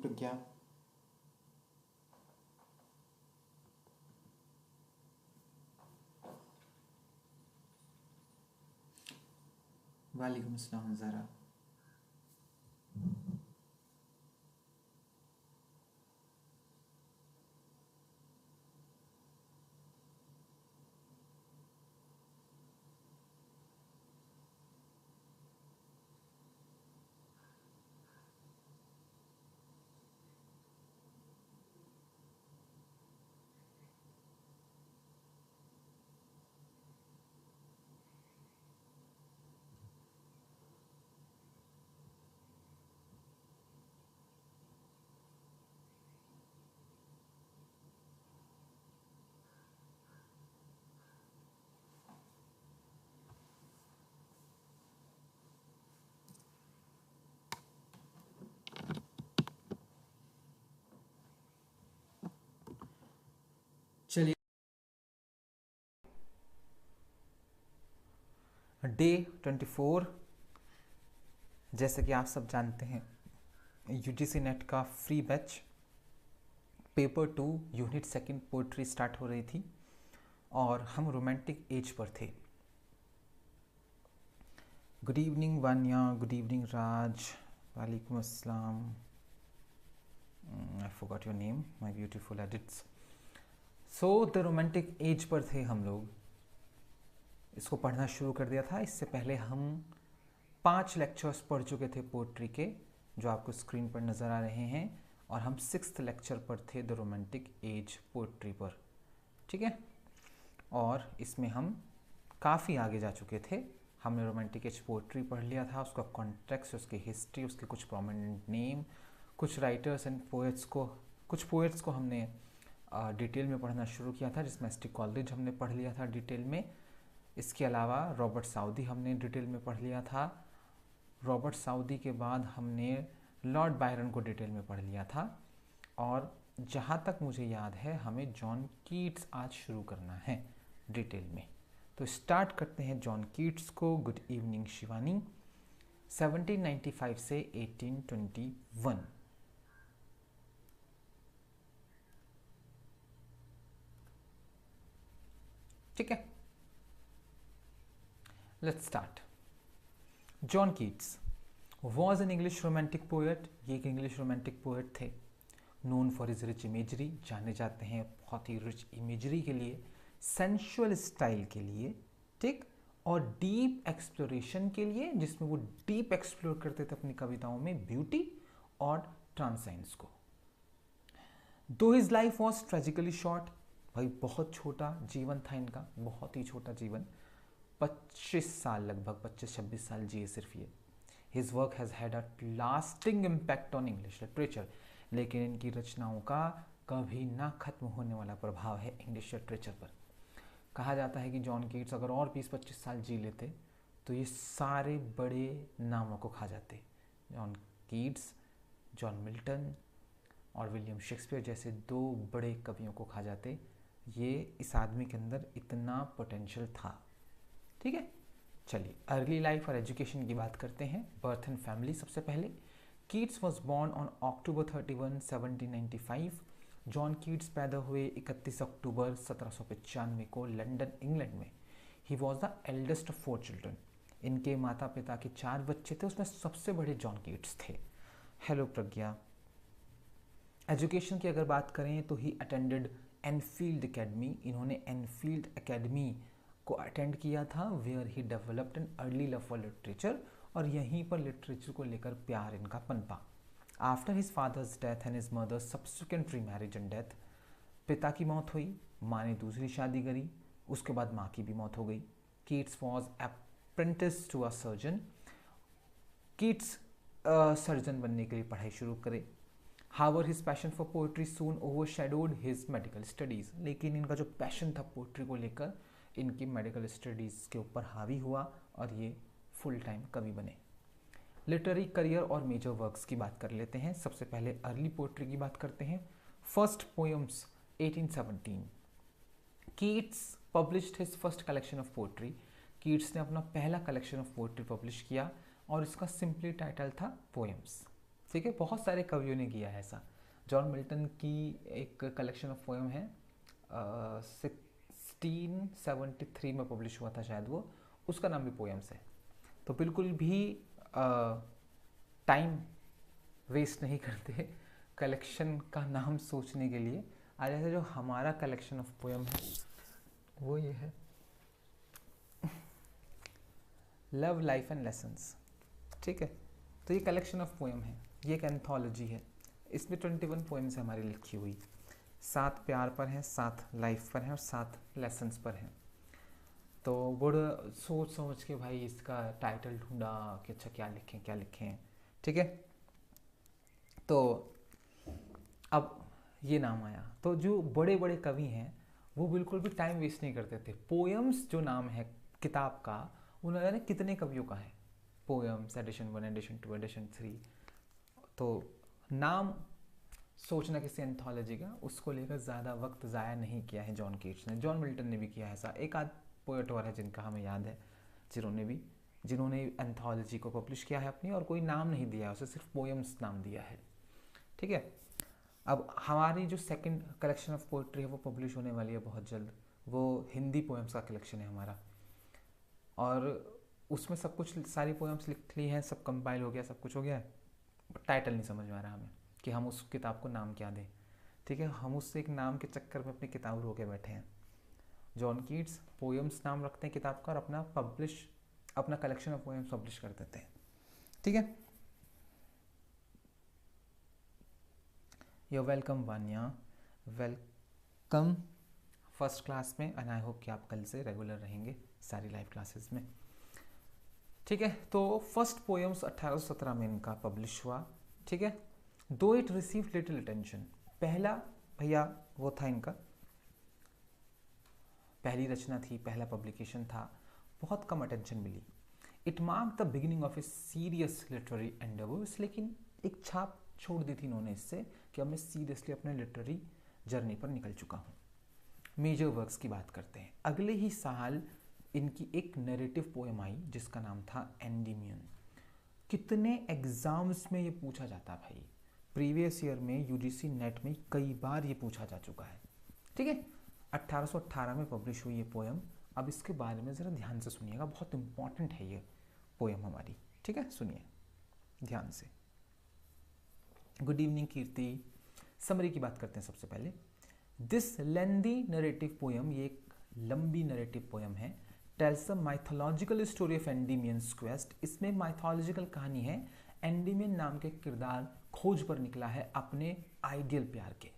प्रज्ञा। वालेकुम अस्सलाम ज़रा। चलिए, डे 24, जैसे कि आप सब जानते हैं यूजीसी नेट का free batch paper 2 unit second poetry start हो रही थी और हम रोमांटिक एज पर थे। Good evening Vania, good evening Raj, वालेकुम अस्सलाम। I forgot your name my beautiful edits. So the romantic age पर थे हम लोग, इसको पढ़ना शुरू कर दिया था। इससे पहले हम 5 लेक्चर्स पढ़ चुके थे पोइट्री के, जो आपको स्क्रीन पर नज़र आ रहे हैं, और हम 6th लेक्चर पर थे द रोमांटिक एज पोइट्री पर, ठीक है। और इसमें हम काफ़ी आगे जा चुके थे। हमने रोमांटिक एज पोइट्री पढ़ लिया था, उसका कॉन्टेक्स्ट, उसकी हिस्ट्री, उसके कुछ प्रोमिनेंट नेम, कुछ राइटर्स एंड पोएट्स को, कुछ पोएट्स को हमने डिटेल में पढ़ना शुरू किया था, जिसमें एस टी कॉलरिज हमने पढ़ लिया था डिटेल में। इसके अलावा रॉबर्ट साउदी हमने डिटेल में पढ़ लिया था। रॉबर्ट साउदी के बाद हमने लॉर्ड बायरन को डिटेल में पढ़ लिया था। और जहाँ तक मुझे याद है हमें जॉन कीट्स आज शुरू करना है डिटेल में। तो स्टार्ट करते हैं जॉन कीट्स को। Good evening Shivani. 1795 से 1821। ठीक है, let's start. John Keats was an English romantic poet. ये एक इंग्लिश रोमांटिक पोएट थे। Known for his rich imagery, जाने जाते हैं बहुत ही रिच इमेजरी के लिए, सेंशुअल स्टाइल के लिए, ठीक, और डीप एक्सप्लोरेशन के लिए, जिसमें वो डीप एक्सप्लोर करते थे अपनी कविताओं में ब्यूटी और ट्रांसेंस को। दो his life was tragically short, भाई बहुत छोटा जीवन था इनका, बहुत ही छोटा जीवन, 25 साल, लगभग 25-26 साल जिए सिर्फ ये। His work has had a lasting impact on English literature, लेकिन इनकी रचनाओं का कभी ना खत्म होने वाला प्रभाव है इंग्लिश लिटरेचर पर। कहा जाता है कि जॉन कीट्स अगर और 20-25 साल जी लेते तो ये सारे बड़े नामों को खा जाते। जॉन कीट्स, जॉन मिल्टन और विलियम शेक्सपियर जैसे 2 बड़े कवियों को खा जाते। ये इस आदमी के अंदर इतना पोटेंशियल था, ठीक है। चलिए, अर्ली लाइफ और एजुकेशन की बात करते हैं। बर्थ एंड फैमिली सबसे पहले। Keats was born on October 31, 1795। John Keats पैदा हुए 31 अक्टूबर 1795 को लंदन, इंग्लैंड में। He was the eldest of 4 children. इनके माता पिता के 4 बच्चे थे, उसमें सबसे बड़े जॉन कीट्स थे। हेलो प्रज्ञा। एजुकेशन की अगर बात करें तो ही अटेंडेड एनफील्ड एकेडमी। इन्होंने एनफील्ड एकेडमी को अटेंड किया था, where he developed an early love for literature, और यहीं पर लिटरेचर को लेकर प्यार इनका पनपा। After his father's death and his mother's subsequent remarriage and death, पिता की मौत हुई, माँ ने दूसरी शादी करी, उसके बाद माँ की भी मौत हो गई। Keats was apprentice to a surgeon. Keats surgeon बनने के लिए पढ़ाई शुरू करे। However his passion for poetry soon overshadowed his medical studies, लेकिन इनका जो पैशन था पोइट्री को लेकर इनकी मेडिकल स्टडीज़ के ऊपर हावी हुआ और ये फुल टाइम कवि बने। लिटरेरी करियर और मेजर वर्क्स की बात कर लेते हैं। सबसे पहले अर्ली पोइट्री की बात करते हैं। First poems 1817। Keats published his first collection of poetry. Keats ने अपना पहला कलेक्शन ऑफ पोइट्री पब्लिश किया और इसका सिंपली टाइटल था पोएम्स। ठीक है, बहुत सारे कवियों ने किया है ऐसा। जॉन मिल्टन की एक कलेक्शन ऑफ पोएम है, 1673 में पब्लिश हुआ था शायद वो, उसका नाम भी पोएम्स है। तो बिल्कुल भी टाइम वेस्ट नहीं करते कलेक्शन का नाम सोचने के लिए। आज ऐसे जो हमारा कलेक्शन ऑफ पोएम है वो ये है, लव लाइफ एंड लेसन्स। ठीक है, तो ये कलेक्शन ऑफ पोएम है, ये एक एंथोलॉजी है। इसमें 21 पोएम्स है हमारी लिखी हुई, 7 प्यार पर हैं, 7 लाइफ पर हैं और 7 लेसन्स पर हैं। तो बड़ा सोच समझ के भाई इसका टाइटल ढूंढा कि अच्छा क्या लिखें क्या लिखें। ठीक है, तो अब ये नाम आया। तो जो बड़े बड़े कवि हैं वो बिल्कुल भी टाइम वेस्ट नहीं करते थे। पोएम्स जो नाम है किताब का, उन्होंने कितने कवियों का है, पोएम्स एडिशन 1, एडिशन 2, एडिशन 3। तो नाम सोचना किसी एंथोलॉजी का, उसको लेकर ज़्यादा वक्त ज़ाया नहीं किया है जॉन कीट्स ने। जॉन मिल्टन ने भी किया है ऐसा, एक आध पोएट और है जिनका हमें याद है जिन्होंने एंथोलॉजी को पब्लिश किया है अपनी, और कोई नाम नहीं दिया है उसे, सिर्फ पोएम्स नाम दिया है। ठीक है, अब हमारी जो सेकंड कलेक्शन ऑफ पोइट्री है वो पब्लिश होने वाली है बहुत जल्द। वो हिंदी पोएम्स का कलेक्शन है हमारा, और उसमें सब कुछ सारी पोएम्स लिख ली हैं, सब कंपाइल हो गया, सब कुछ हो गया है। टाइटल नहीं समझ में आ रहा हमें कि हम उस किताब को नाम क्या दें। ठीक है, हम उससे एक नाम के चक्कर में अपनी किताब रोके बैठे हैं। जॉन कीट्स पोएम्स नाम रखते हैं किताब का और अपना कलेक्शन ऑफ पोएम्स पब्लिश कर देते हैं। ठीक है, you welcome Vanya, welcome first class में, एंड आई होप कि आप कल से रेगुलर रहेंगे सारी लाइव क्लासेस में। ठीक है, तो फर्स्ट पोएम्स 1817 में इनका पब्लिश हुआ। ठीक है, दो इट रिसीव लिटिल अटेंशन। पहला भैया वो था इनका, पहली रचना थी, पहला पब्लिकेशन था, बहुत कम अटेंशन मिली। It mark the beginning of a serious literary endeavours, लेकिन एक छाप छोड़ दी थी इन्होंने इससे कि अब मैं सीरियसली अपने लिटरेरी जर्नी पर निकल चुका हूँ। मेजर वर्क्स की बात करते हैं। अगले ही साल इनकी एक नैरेटिव पोएम आई जिसका नाम था एंडीमियन। कितने एग्जाम्स में ये पूछा जाता भाई, प्रीवियस ईयर में यूजीसी नेट में कई बार ये पूछा जा चुका है। ठीक है, 1818 में पब्लिश हुई ये पोएम। अब इसके बारे में ज़रा ध्यान से सुनिएगा, बहुत इंपॉर्टेंट है ये पोएम हमारी। ठीक है, सुनिए ध्यान से। गुड इवनिंग कीर्ति। समरी की बात करते हैं सबसे पहले। दिस लेंदी नरेटिव पोएम, ये एक लंबी नरेटिव पोएम है, tells a mythological story of Endymion's quest. इसमें माइथोलॉजिकल कहानी है, एंडीमियन नाम के किरदार खोज पर निकला है अपने आइडियल प्यार के,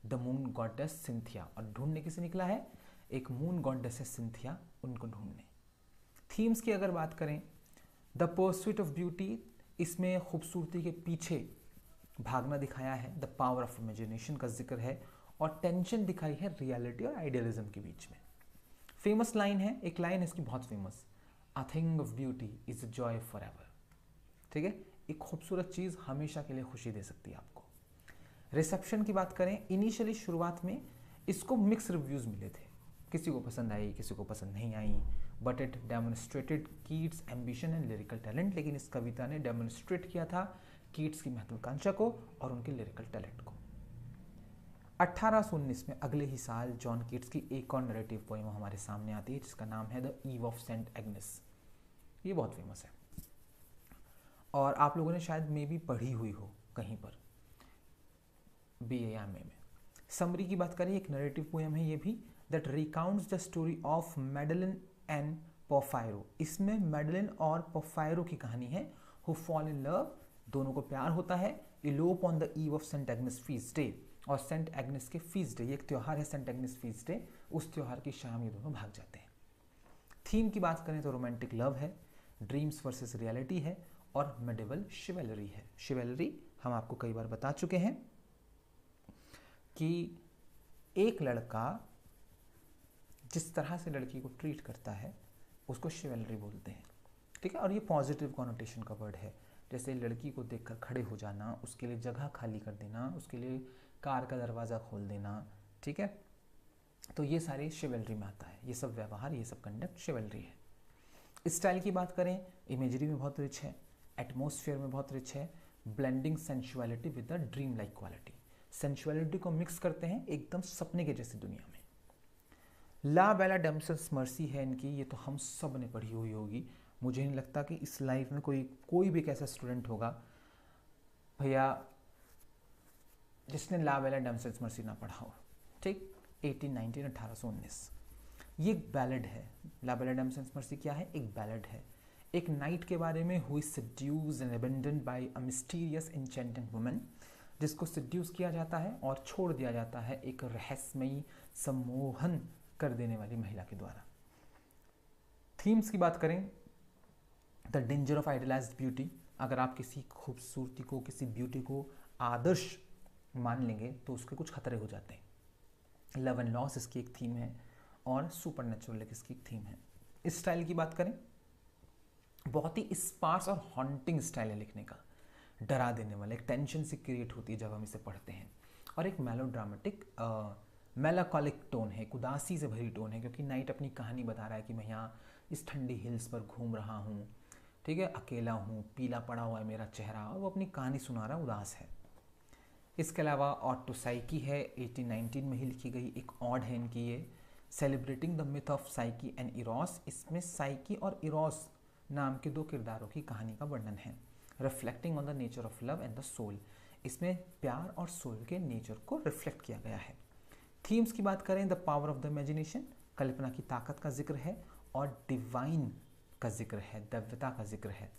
द मून गॉडेस सिंथिया। और ढूंढने किसे निकला है, एक मून गॉडेस है सिंथिया, उनको ढूंढने। थीम्स की अगर बात करें, द परस्यूट ऑफ ब्यूटी, इसमें खूबसूरती के पीछे भागना दिखाया है, द पावर ऑफ इमेजिनेशन का जिक्र है, और टेंशन दिखाई है रियलिटी और आइडियलिज्म के बीच में। फेमस लाइन है, एक लाइन है इसकी बहुत famous, a thing of beauty is a joy for ever. ठीक है, एक खूबसूरत चीज़ हमेशा के लिए खुशी दे सकती है आपको। रिसेप्शन की बात करें, इनिशियली शुरुआत में इसको मिक्स रिव्यूज़ मिले थे, किसी को पसंद आई किसी को पसंद नहीं आई, but it demonstrated Keats ambition and lyrical talent. लेकिन इस कविता ने डेमोन्स्ट्रेट किया था कीट्स की महत्वाकांक्षा को और उनके लिरिकल टैलेंट को। 1819 में अगले ही साल जॉन कीट्स की एक और नरेटिव पोएम हमारे सामने आती है जिसका नाम है the eve of Saint Agnes. ये बहुत फेमस है और आप लोगों ने शायद मे भी पढ़ी हुई हो कहीं पर, BA या MA में। समरी की बात करें, एक नरेटिव पोएम है ये भी, that recounts the story of Madeline and Porphyro. इसमें मेडलिन और पोफायरो की कहानी है, हु फॉल इन लव, दोनों को प्यार होता है, elope on the eve of Saint Agnes feast day, और सेंट एग्नेस के फीस्ट डे, ये एक त्यौहार है सेंट एग्नेस फीस्ट डे, उस त्यौहार की शाम ये दोनों भाग जाते हैं। थीम की बात करें तो रोमांटिक लव है, ड्रीम्स वर्सेस रियलिटी है, और मेडिवल शिवेलरी है। शिवेलरी हम आपको कई बार बता चुके हैं कि एक लड़का जिस तरह से लड़की को ट्रीट करता है उसको शिवेलरी बोलते हैं। ठीक है, और ये पॉजिटिव कॉनोटेशन का वर्ड है, जैसे लड़की को देखकर खड़े हो जाना, उसके लिए जगह खाली कर देना, उसके लिए कार का दरवाज़ा खोल देना। ठीक है, तो ये सारे शिवेलरी में आता है, ये सब व्यवहार, ये सब कंडक्ट शिवेलरी है। स्टाइल की बात करें, इमेजरी में बहुत रिच है, एटमॉस्फेयर में बहुत रिच है, blending sensuality with the dream like quality, sensuality को मिक्स करते हैं एकदम सपने के जैसी दुनिया में। ला बेला डैमसेल्स मर्सी है इनकी, ये तो हम सब ने पढ़ी हुई होगी। मुझे नहीं लगता कि इस लाइफ में कोई भी एक ऐसा स्टूडेंट होगा भैया जिसने ला बेला डैमसेल्स मर्सी ना पढ़ा हो। ठीक, 1819 1819। ये एक बैलेड है। ला बेला डैमसेल्स मर्सी क्या है? एक बैलेड है। एक नाइट के बारे में, who is seduced and abandoned by a mysterious enchanted woman, जिसको सेड्यूस किया जाता है और छोड़ दिया जाता है एक रहस्यमयी सम्मोहन कर देने वाली महिला के द्वारा। थीम्स की बात करें, the danger of idealised beauty, अगर आप किसी खूबसूरती को, किसी ब्यूटी को आदर्श मान लेंगे तो उसके कुछ खतरे हो जाते हैं। लव एंड लॉस इसकी एक थीम है, और सुपर नेचुरल इसकी एक थीम है। इस स्टाइल की बात करें, बहुत ही स्पार्स और हॉन्टिंग स्टाइल है लिखने का, डरा देने वाला, एक टेंशन सी क्रिएट होती है जब हम इसे पढ़ते हैं, और एक मेलोड्रामेटिक मेलाकॉलिक टोन है, एक उदासी से भरी टोन है, क्योंकि नाइट अपनी कहानी बता रहा है कि मैं यहाँ इस ठंडी हिल्स पर घूम रहा हूँ, ठीक है, अकेला हूँ, पीला पड़ा हुआ है मेरा चेहरा, और वो अपनी कहानी सुना रहा है, उदास है। इसके अलावा ऑड टू साइकी है, 1819 में ही लिखी गई एक ऑड है इनकी ये, celebrating the myth of Psyche and Eros. इसमें साइकी और इरोस नाम के दो किरदारों की कहानी का वर्णन है। Reflecting on the nature of love and the soul, इसमें प्यार और सोल के नेचर को रिफ्लेक्ट किया गया है। थीम्स की बात करें, the power of the imagination, कल्पना की ताकत का जिक्र है, और डिवाइन का जिक्र है, दिव्यता का जिक्र है।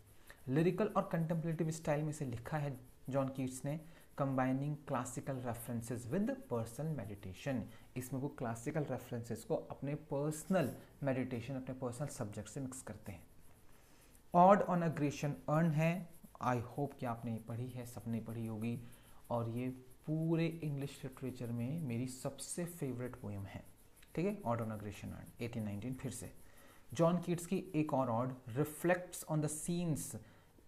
लिरिकल और कंटेम्पलेटिव स्टाइल में से लिखा है जॉन कीट्स ने, combining classical references with personal meditation, इसमें वो क्लासिकल रेफरेंसेस को अपने पर्सनल मेडिटेशन, अपने पर्सनल सब्जेक्ट से मिक्स करते हैं। Odd on a Grecian earn है, आई होप कि आपने ये पढ़ी है, सबने पढ़ी होगी, और ये पूरे इंग्लिश लिटरेचर में मेरी सबसे फेवरेट पोएम है। ठीक है, odd on a Grecian earn, 1819 फिर से। जॉन कीट्स की एक और odd, reflects on the scenes,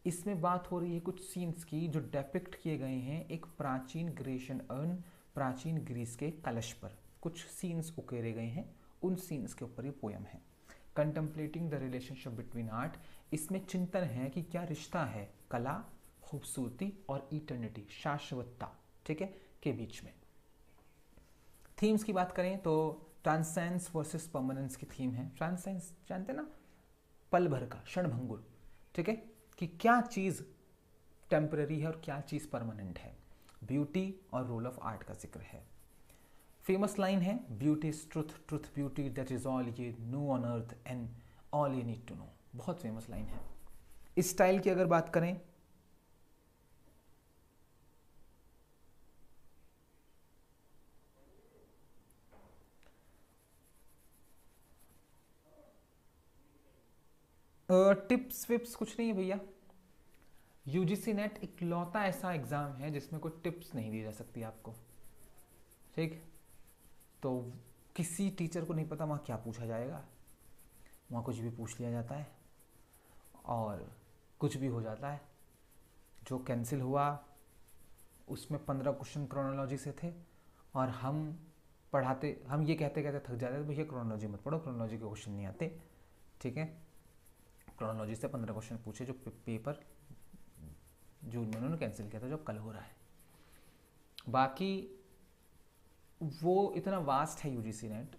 इसमें बात हो रही है कुछ सीन्स की जो डेपिक्ट किए गए हैं एक प्राचीन ग्रेशन अर्न, प्राचीन ग्रीस के कलश पर कुछ सीन्स उकेरे गए हैं, उन सीन्स के ऊपर ये पोएम है। Contemplating the relationship between art, इसमें चिंतन है कि क्या रिश्ता है कला, खूबसूरती और इटर्निटी, शाश्वतता, ठीक है, के बीच में। थीम्स की बात करें तो ट्रांसेंस वर्सेस परमानेंस की थीम है। ट्रांसेंस जानते ना, पल भर का, क्षणभंगुर, ठीक है, कि क्या चीज़ टेम्पररी है और क्या चीज़ परमानेंट है। ब्यूटी और रोल ऑफ आर्ट का जिक्र है। फेमस लाइन है, beauty is truth, truth beauty, that is all ye know on earth and all you need to know, बहुत फेमस लाइन है। इस स्टाइल की अगर बात करें, टिप्स विप्स कुछ नहीं है भैया। यूजीसी नेट इकलौता ऐसा एग्जाम है जिसमें कोई टिप्स नहीं दी जा सकती आपको, ठीक। तो किसी टीचर को नहीं पता वहाँ क्या पूछा जाएगा, वहाँ कुछ भी पूछ लिया जाता है और कुछ भी हो जाता है। जो कैंसिल हुआ उसमें 15 क्वेश्चन क्रोनोलॉजी से थे, और हम ये कहते कहते थक जाते थे भैया क्रोनोलॉजी मत पढ़ो, क्रोनोलॉजी के क्वेश्चन नहीं आते, ठीक है। क्रोनोलॉजी से 15 क्वेश्चन पूछे, जो पेपर जून में उन्होंने कैंसिल किया था, जो कल हो रहा है। बाकी वो इतना वास्ट है यूजीसी नेट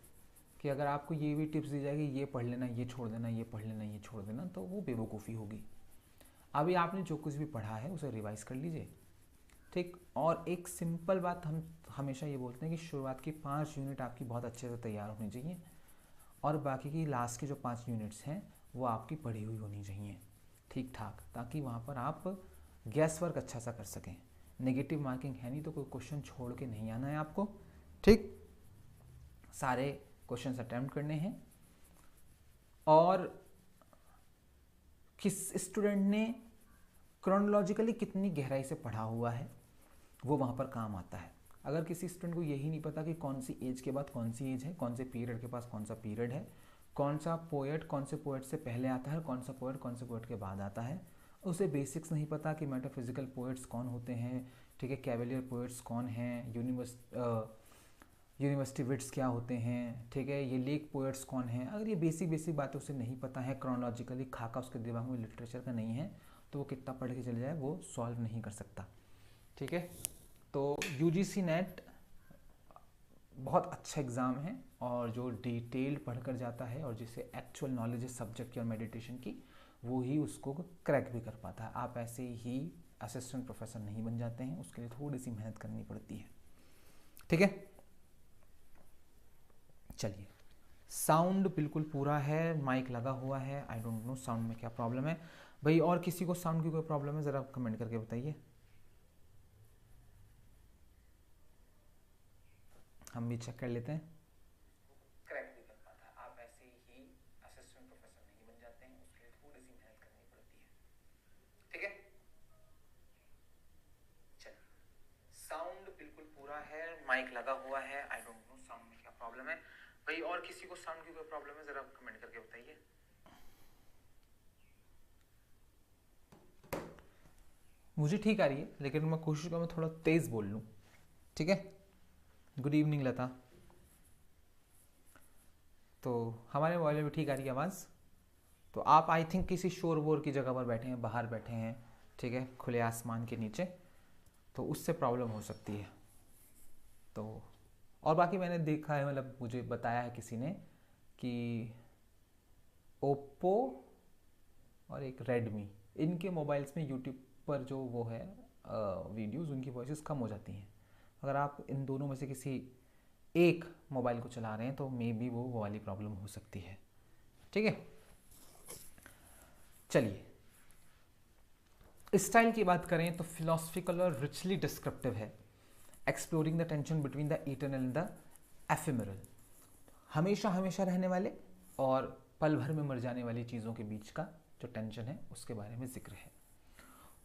कि अगर आपको ये भी टिप्स दी जाएगी ये पढ़ लेना, ये छोड़ देना, ये पढ़ लेना, ये छोड़ देना, तो वो बेवकूफ़ी होगी। अभी आपने जो कुछ भी पढ़ा है उसे रिवाइज कर लीजिए, ठीक। और एक सिंपल बात हम हमेशा ये बोलते हैं कि शुरुआत की 5 यूनिट आपकी बहुत अच्छे से तैयार होनी चाहिए, और बाकी की लास्ट के जो 5 यूनिट्स हैं वो आपकी पढ़ी हुई होनी चाहिए ठीक ठाक, ताकि वहाँ पर आप गैस वर्क अच्छा सा कर सकें। नेगेटिव मार्किंग है नहीं, तो कोई क्वेश्चन छोड़ के नहीं आना है आपको, ठीक। सारे क्वेश्चंस अटेम्प्ट करने हैं, और किस स्टूडेंट ने क्रोनोलॉजिकली कितनी गहराई से पढ़ा हुआ है वो वहाँ पर काम आता है। अगर किसी स्टूडेंट को यही नहीं पता कि कौन सी एज के बाद कौन सी एज है, कौन से पीरियड के पास कौन सा पीरियड है, कौन सा पोएट कौन से पोएट से पहले आता है, कौन सा पोएट कौन से पोएट के बाद आता है, उसे बेसिक्स नहीं पता कि मेटाफिजिकल पोएट्स कौन होते हैं, ठीक है, कैवेलियर पोएट्स कौन हैं, यूनिवर्सिटी विट्स क्या होते हैं, ठीक है, ये लेक पोएट्स कौन हैं, अगर ये बेसिक बातें उसे नहीं पता है, क्रोनोलॉजिकली खाका उसके दिमाग में लिटरेचर का नहीं है, तो वो कितना पढ़ के चले जाए वो सॉल्व नहीं कर सकता। ठीक है, तो यूजीसी नेट बहुत अच्छा एग्ज़ाम है, और जो डिटेल्ड पढ़कर जाता है और जिसे एक्चुअल नॉलेज है सब्जेक्ट की और मेडिटेशन की, वो ही उसको क्रैक भी कर पाता है। आप ऐसे ही असिस्टेंट प्रोफेसर नहीं बन जाते हैं, उसके लिए थोड़ी सी मेहनत करनी पड़ती है। ठीक है, चलिए, साउंड बिल्कुल पूरा है, माइक लगा हुआ है। आई डोंट नो साउंड में क्या प्रॉब्लम है भाई, और किसी को साउंड की कोई प्रॉब्लम है ज़रा कमेंट करके बताइए, हम भी चेक कर लेते हैं। क्रैक भी कर पाता है, आप ऐसे ही असिस्टेंट प्रोफेसर नहीं बन जाते हैं, उसके लिए थोड़ी सी मेहनत करनी पड़ती है। ठीक है, चलिए, साउंड बिल्कुल पूरा है, माइक लगा हुआ है। आई डोंट नो साउंड में क्या प्रॉब्लम है भाई, और किसी को साउंड की कोई प्रॉब्लम है ज़रा कमेंट करके बताइए। मुझे ठीक आ रही है, लेकिन मैं कोशिश करूँ थोड़ा तेज़ बोल लूँ। ठीक है, गुड इवनिंग लता। तो हमारे मोबाइल में भी ठीक आ रही है आवाज़। तो आप आई थिंक किसी शोर वोर की जगह पर बैठे हैं, बाहर बैठे हैं, ठीक है, खुले आसमान के नीचे, तो उससे प्रॉब्लम हो सकती है। तो और बाकी मैंने देखा है, मतलब मुझे बताया है किसी ने कि ओप्पो और एक रेडमी, इनके मोबाइल्स में यूट्यूब पर जो वो है वीडियोस, उनकी वॉइसेस कम हो जाती हैं। अगर आप इन दोनों में से किसी एक मोबाइल को चला रहे हैं तो मे बी वो वाली प्रॉब्लम हो सकती है। ठीक है, चलिए, स्टाइल की बात करें तो फिलोसफिकल और रिचली डिस्क्रिप्टिव है, exploring the tension between the eternal and the ephemeral, हमेशा हमेशा रहने वाले और पल भर में मर जाने वाली चीज़ों के बीच का जो टेंशन है उसके बारे में जिक्र है।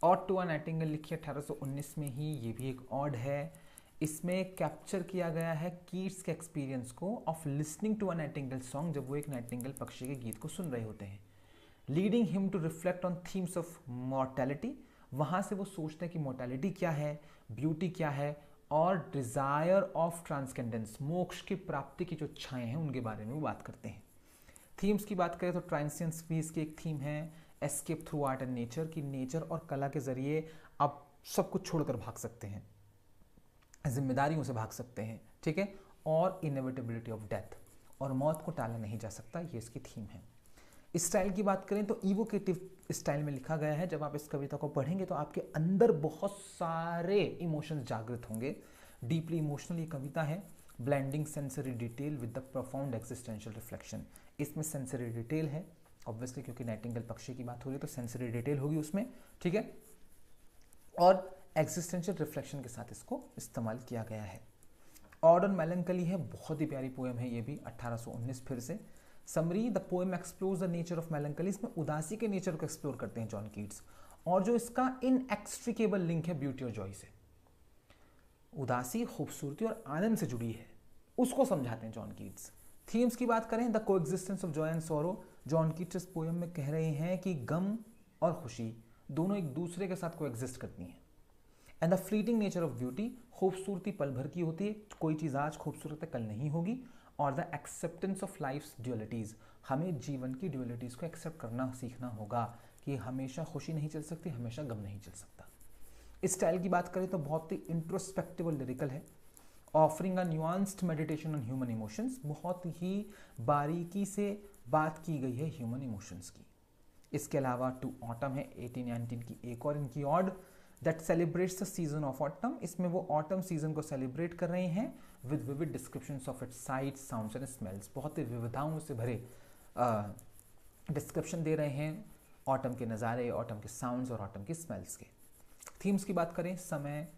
ऑड टू अ नाइटिंगेल लिखी 1819 में ही, ये भी एक ऑड है। इसमें कैप्चर किया गया है कीट्स के एक्सपीरियंस को of listening to a nightingale song, जब वो एक नाइटिंगेल पक्षी के गीत को सुन रहे होते हैं, leading him to reflect on themes of mortality. वहाँ से वो सोचते हैं कि मॉर्टेलिटी क्या है, ब्यूटी क्या है, और डिज़ायर ऑफ ट्रांसकेंडेंस, मोक्ष की प्राप्ति की जो इच्छाएँ हैं उनके बारे में वो बात करते हैं। थीम्स की बात करें तो ट्रांसिएंस पीस की एक थीम है, escape through art and nature, की नेचर और कला के जरिए आप सब कुछ छोड़कर भाग सकते हैं, जिम्मेदारियों से भाग सकते हैं। ठीक है, और इनएविटेबिलिटी ऑफ डेथ, और मौत को टाला नहीं जा सकता, ये इसकी थीम है। स्टाइल की बात करें तो इवोकेटिव स्टाइल में लिखा गया है। जब आप इस कविता को पढ़ेंगे तो आपके अंदर बहुत सारे इमोशंस जागृत होंगे। डीपली इमोशनल ये कविता है, blending sensory detail with the profound existential reflection. इसमें सेंसरी डिटेल है ऑब्वियसली, क्योंकि नाइटिंगेल पक्षी की बात हो रही है तो सेंसरी डिटेल होगी उसमें। ठीक है, और एग्जिस्टेंशियल रिफ्लेक्शन के साथ इसको इस्तेमाल किया गया है। ऑड ऑन मेलंकली है, बहुत ही प्यारी पोएम है ये भी, 1819 फिर से। Summary, the poem explores the nature of melancholy, इसमें उदासी के नेचर को एक्सप्लोर करते हैं जॉन कीट्स, और जो इसका इनएक्सट्रिकेबल लिंक है ब्यूटी और जॉय से, उदासी खूबसूरती और आनंद से जुड़ी है, उसको समझाते हैं जॉन कीट्स। थीम्स की बात करें, the coexistence of Joy and sorrow, John Keats इस पोएम में कह रहे हैं कि गम और खुशी दोनों एक दूसरे के साथ कोएग्जिस्ट करती हैं। And the fleeting nature of beauty, खूबसूरती पल भर की होती है, कोई चीज़ आज खूबसूरत है कल नहीं होगी। और द एक्सेप्टेंस ऑफ लाइफ्स ड्यूअलिटीज़, हमें जीवन की ड्यूअलिटीज़ को एक्सेप्ट करना सीखना होगा कि हमेशा खुशी नहीं चल सकती, हमेशा गम नहीं चल सकता। इस स्टाइल की बात करें तो बहुत ही इंट्रोस्पेक्टिव और लिरिकल है, offering a nuanced meditation on human emotions, बहुत ही बारीकी से बात की गई है ह्यूमन इमोशंस की। इसके अलावा टू ऑटम है 1819 की एक और इनकी odd, that celebrates the season of autumn. इसमें वो ऑटम सीजन को सेलिब्रेट कर रहे हैं with vivid descriptions of its sites, sounds and smells, बहुत ही विविधाओं से भरे डिस्क्रिप्शन दे रहे हैं ऑटम के नज़ारे, ऑटम के साउंड्स और ऑटम के स्मेल्स के। थीम्स की बात करें, समय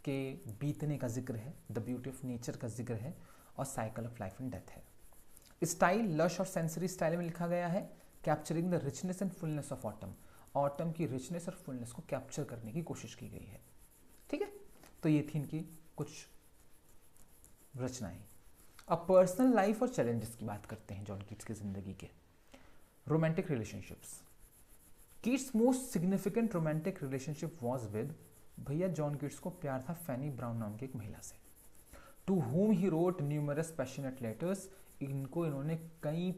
के बीतने का जिक्र है, द ब्यूटी ऑफ नेचर का जिक्र है, और cycle of life and death है। स्टाइल लश और सेंसरी स्टाइल में लिखा गया है, capturing the richness and fullness of autumn, autumn की रिचनेस और फुलनेस को कैप्चर करने की कोशिश की गई है। ठीक है, तो ये थी इनकी कुछ रचनाएं। अब पर्सनल लाइफ और चैलेंजेस की बात करते हैं जॉन कीट्स की जिंदगी के। Romantic relationships, Keats most significant romantic relationship was with, भैया जॉन कीट्स को प्यार था फैनी ब्राउन नाम की एक महिला से, to whom he wrote numerous passionate letters, इनको इन्होंने कई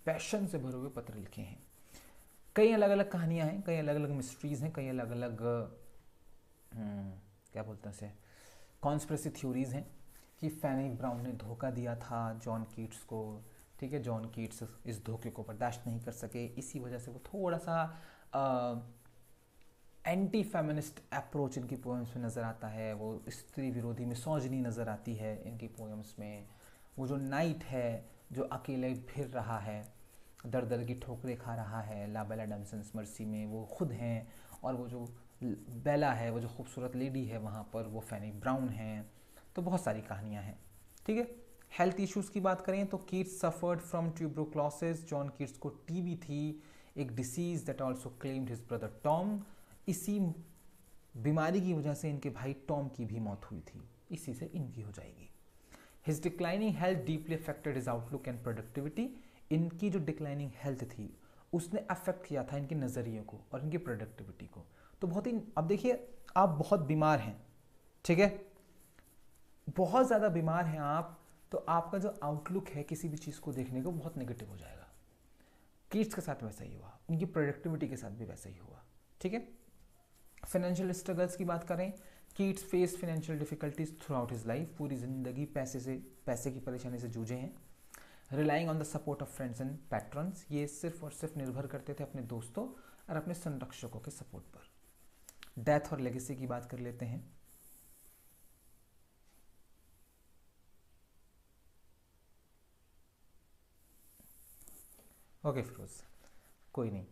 पैशन से भरे हुए पत्र लिखे हैं। कई अलग अलग कहानियाँ हैं, कई अलग अलग मिस्ट्रीज़ हैं, कई अलग अलग क्या बोलते हैं उसे, कॉन्स्पिरेसी थ्योरीज़ हैं कि फैनी ब्राउन ने धोखा दिया था जॉन कीट्स को। ठीक है, जॉन कीट्स इस धोखे को बर्दाश्त नहीं कर सके, इसी वजह से वो थोड़ा सा एंटी फेमिनिस्ट अप्रोच इनकी पोएम्स में नज़र आता है। वो स्त्री विरोधी मिसोजिनी नज़र आती है इनकी पोएम्स में। वो जो नाइट है जो अकेले फिर रहा है, दर दर की ठोकरें खा रहा है ला बेला डम्सन्स मर्सी में, वो खुद हैं। और वो जो बेला है, वो जो खूबसूरत लेडी है वहाँ पर, वो फैनी ब्राउन है। तो बहुत सारी कहानियाँ हैं। ठीक है, हेल्थ इश्यूज़ की बात करें तो Keats suffered from tuberculosis. John Keats को टीबी थी, एक disease that also claimed his brother Tom. इसी बीमारी की वजह से इनके भाई टॉम की भी मौत हुई थी, इसी से इनकी हो जाएगी। His declining health deeply affected his outlook and productivity. इनकी जो डिक्लाइनिंग हेल्थ थी उसने अफेक्ट किया था इनके नज़रिए को और इनकी प्रोडक्टिविटी को। तो बहुत ही, अब देखिए आप बहुत बीमार हैं, ठीक है, बहुत ज़्यादा बीमार हैं आप, तो आपका जो आउटलुक है किसी भी चीज़ को देखने का बहुत नेगेटिव हो जाएगा। कीट्स के साथ वैसा ही हुआ, उनकी प्रोडक्टिविटी के साथ भी वैसा ही हुआ। ठीक है, फाइनेंशियल स्ट्रगल्स की बात करें, Keats face financial difficulties throughout his life. पूरी ज़िंदगी पैसे की परेशानी से जूझे हैं। Relying on the support of friends and patrons, ये सिर्फ और सिर्फ निर्भर करते थे अपने दोस्तों और अपने संरक्षकों के सपोर्ट पर। डेथ और लेगेसी की बात कर लेते हैं। ओके फिरोज, कोई नहीं।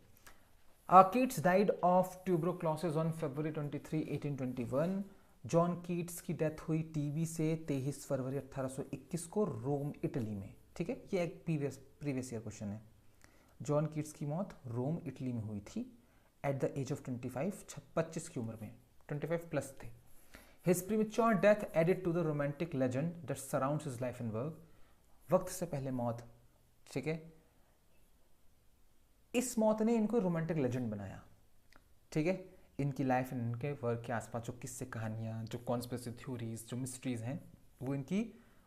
Keats died of tuberculosis on February 23, 1821। John Keats की डेथ हुई टीबी से 23 फरवरी 1821 को रोम इटली में। ठीक है, ये एक प्रीवियस ईयर क्वेश्चन है। जॉन कीट्स की मौत रोम इटली में हुई थी एट द एज ऑफ 25 की उम्र में, 25 प्लस थे। His premature death added to the romantic legend that surrounds his life and work. वक्त से पहले मौत, ठीक है, इस मौत ने इनको रोमांटिक लेजेंड बनाया। ठीक है, इनकी लाइफ एंड इनके वर्क के आसपास जो किस्से कहानियाँ, जो कॉन्स्पिरेसी थ्योरीज, जो मिस्ट्रीज हैं, वो इनकी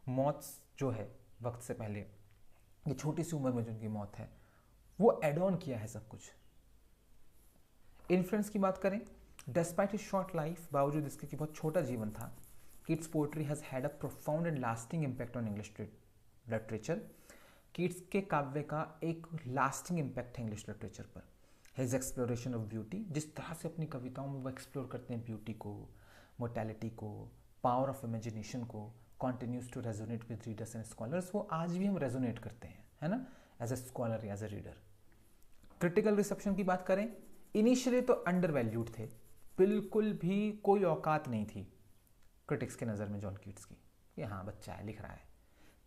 मौत जो है वक्त से पहले, ये छोटी सी उम्र में जो इनकी मौत है, वो एड ऑन किया है सब कुछ। इन्फ्लुएंस की बात करें, डिस्पाइट हिज शॉर्ट लाइफ, बावजूद इसके कि बहुत छोटा जीवन था, Keats poetry has had a profound and lasting impact on English literature. Keats के काव्य का एक लास्टिंग इम्पैक्ट है इंग्लिश लिटरेचर पर। हिज एक्सप्लोरेशन ऑफ ब्यूटी, जिस तरह से अपनी कविताओं में वो एक्सप्लोर करते हैं ब्यूटी को, मोर्टेलिटी को, पावर ऑफ इमेजिनेशन को, continues to resonate with readers and scholars. वो आज भी हम रेजोनेट करते हैं, है ना, एज ए स्कॉलर या as a reader. Critical reception की बात करें, इनिशियली तो अंडर वैल्यूड थे, बिल्कुल भी कोई औकात नहीं थी क्रिटिक्स के नज़र में जॉन कीट्स की, ये हाँ बच्चा है लिख रहा है।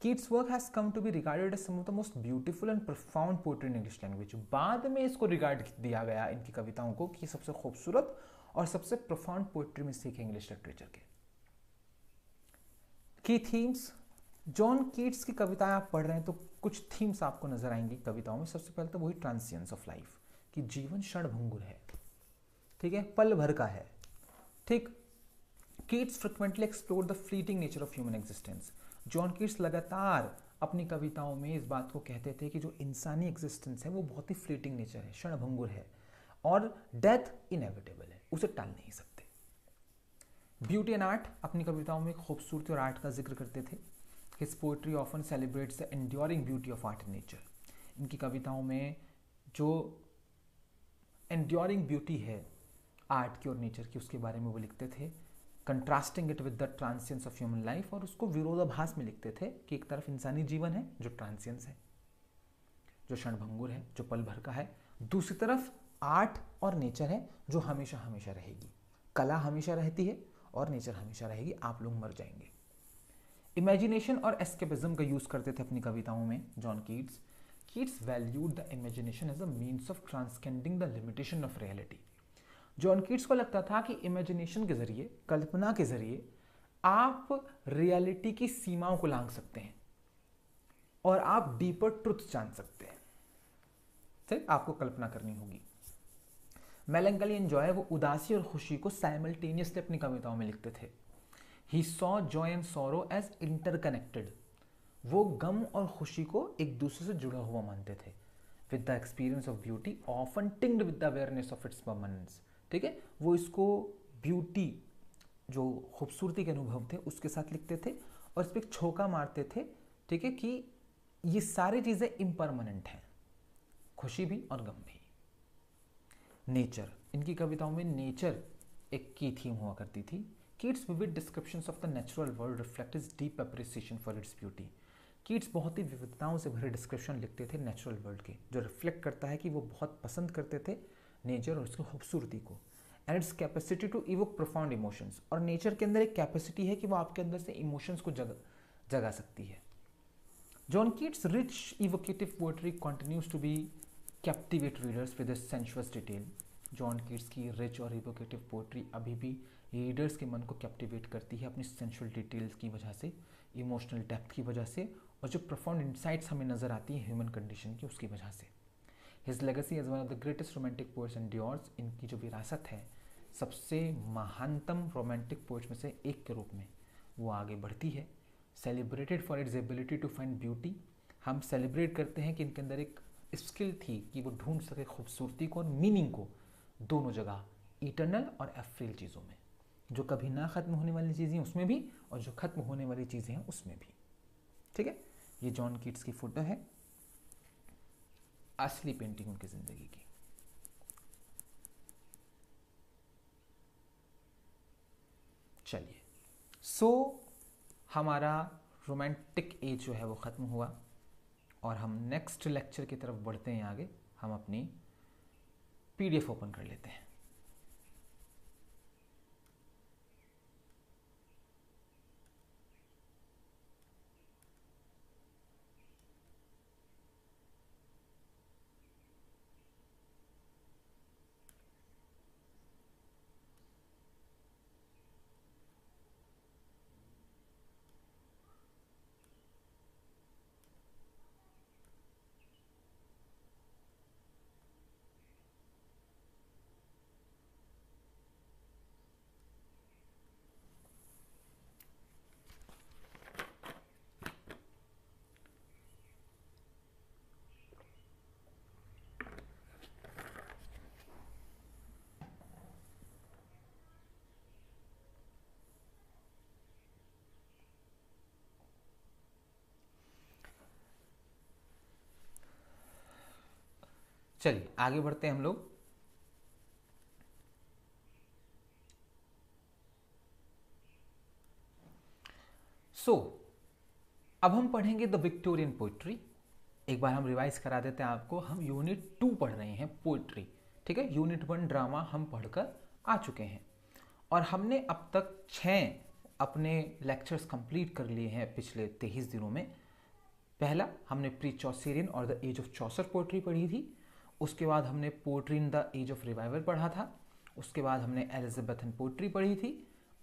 Keats' work has come to be regarded as some of the most beautiful and profound poetry in English language. बाद में इसको रिगार्ड दिया गया इनकी कविताओं को कि सबसे खूबसूरत और सबसे प्रोफाउंड पोएट्री में सीखे इंग्लिश लिटरेचर के। की थीम्स, जॉन कीट्स की कविताएं आप पढ़ रहे हैं तो कुछ थीम्स आपको नजर आएंगी कविताओं में। सबसे पहले तो वही ट्रांसिएंस ऑफ लाइफ, कि जीवन क्षणभंगुर है, ठीक है, पल भर का है। ठीक, Keats frequently explore the fleeting nature of human existence. John Keats लगातार अपनी कविताओं में इस बात को कहते थे कि जो इंसानी एग्जिस्टेंस है वो बहुत ही फ्लीटिंग नेचर है, क्षणभंगुर है, और डेथ इनएविटेबल है, उसे टाल नहीं सकते। ब्यूटी एंड आर्ट, अपनी कविताओं में खूबसूरती और आर्ट का जिक्र करते थे। His poetry often celebrates the enduring beauty of art and nature. इनकी कविताओं में जो एंड्योरिंग ब्यूटी है आर्ट की और नेचर की, उसके बारे में वो लिखते थे, contrasting it with the trances of human life, और उसको विरोधाभास में लिखते थे कि एक तरफ इंसानी जीवन है जो ट्रांसियंस है, जो क्षणभंगुर है, जो पल भर का है, दूसरी तरफ आर्ट और नेचर है जो हमेशा हमेशा रहेगी। कला हमेशा रहती है और नेचर हमेशा रहेगी, आप लोग मर जाएंगे। इमेजिनेशन और एस्केपिज्म का यूज करते थे अपनी कविताओं में John Keats. Keats valued the imagination as a means of transcending the limitation of reality. John Keats को लगता था कि इमेजिनेशन के जरिए, कल्पना के जरिए आप रियलिटी की सीमाओं को लांघ सकते हैं और आप डीपर ट्रुथ जान सकते हैं। ठीक, आपको कल्पना करनी होगी। मेलंकली एंड जॉय, वो उदासी और खुशी को साइमल्टेनियसली अपनी कविताओं में लिखते थे। He saw joy and sorrow as interconnected, वो गम और खुशी को एक दूसरे से जुड़ा हुआ मानते थे। With the experience of beauty often tinged with the awareness of its permanence. ठीक है, वो इसको ब्यूटी, जो खूबसूरती के अनुभव थे उसके साथ लिखते थे और इस पर एक छोका मारते थे, ठीक है, कि ये सारी चीज़ें इम्परमानेंट हैं, खुशी भी और गम भी। नेचर, इनकी कविताओं में नेचर एक की थीम हुआ करती थी। Keats vivid descriptions of the natural world reflect his deep appreciation for its beauty. Keats बहुत ही विविधताओं से भरे डिस्क्रिप्शन लिखते थे नेचुरल वर्ल्ड के, जो रिफ्लेक्ट करता है कि वो बहुत पसंद करते थे नेचर और उसकी खूबसूरती को। And its capacity to evoke profound emotions, और नेचर के अंदर एक कैपेसिटी है कि वो आपके अंदर से इमोशंस को जगा सकती है। John Keats rich evocative poetry continues to be captivate readers with sensuous detail. John Keats की रिच और इवोकेटिव पोएट्री अभी भी रीडर्स के मन को कैप्टिवेट करती है अपनी सेंशुअल डिटेल्स की वजह से, इमोशनल डेप्थ की वजह से, और जो प्रोफाउंड इंसाइट्स हमें नजर आती है ह्यूमन कंडीशन की, उसकी वजह से। His legacy as one of the greatest romantic poets endures, इनकी जो विरासत है सबसे महानतम रोमांटिक पोएट्स में से एक के रूप में वो आगे बढ़ती है। Celebrated for its ability to find beauty, हम सेलिब्रेट करते हैं कि इनके अंदर एक स्किल थी कि वो ढूंढ सके खूबसूरती को और मीनिंग को दोनों जगह, इटर्नल और एफ्रिल चीज़ों में, जो कभी ना ख़त्म होने वाली चीज़ें उसमें भी और जो ख़त्म होने वाली चीज़ें हैं उसमें भी। ठीक है, ये जॉन कीट्स की फोटो है, असली पेंटिंग उनकी ज़िंदगी की। चलिए, हमारा रोमांटिक एज जो है वो ख़त्म हुआ और हम नेक्स्ट लेक्चर की तरफ बढ़ते हैं आगे। हम अपनी पीडीएफ ओपन कर लेते हैं। चलिए आगे बढ़ते हैं हम लोग। अब हम पढ़ेंगे द विक्टोरियन पोइट्री। एक बार हम रिवाइज करा देते हैं आपको। हम यूनिट 2 पढ़ रहे हैं पोइट्री, ठीक है। यूनिट 1 ड्रामा हम पढ़कर आ चुके हैं और हमने अब तक 6 अपने लेक्चर्स कंप्लीट कर लिए हैं पिछले 23 दिनों में। पहला हमने प्री चौसेरियन और the age of Chaucer poetry पढ़ी थी। उसके बाद हमने poetry in the age of revival पढ़ा था। उसके बाद हमने एलिजाबेथन पोइट्री पढ़ी थी।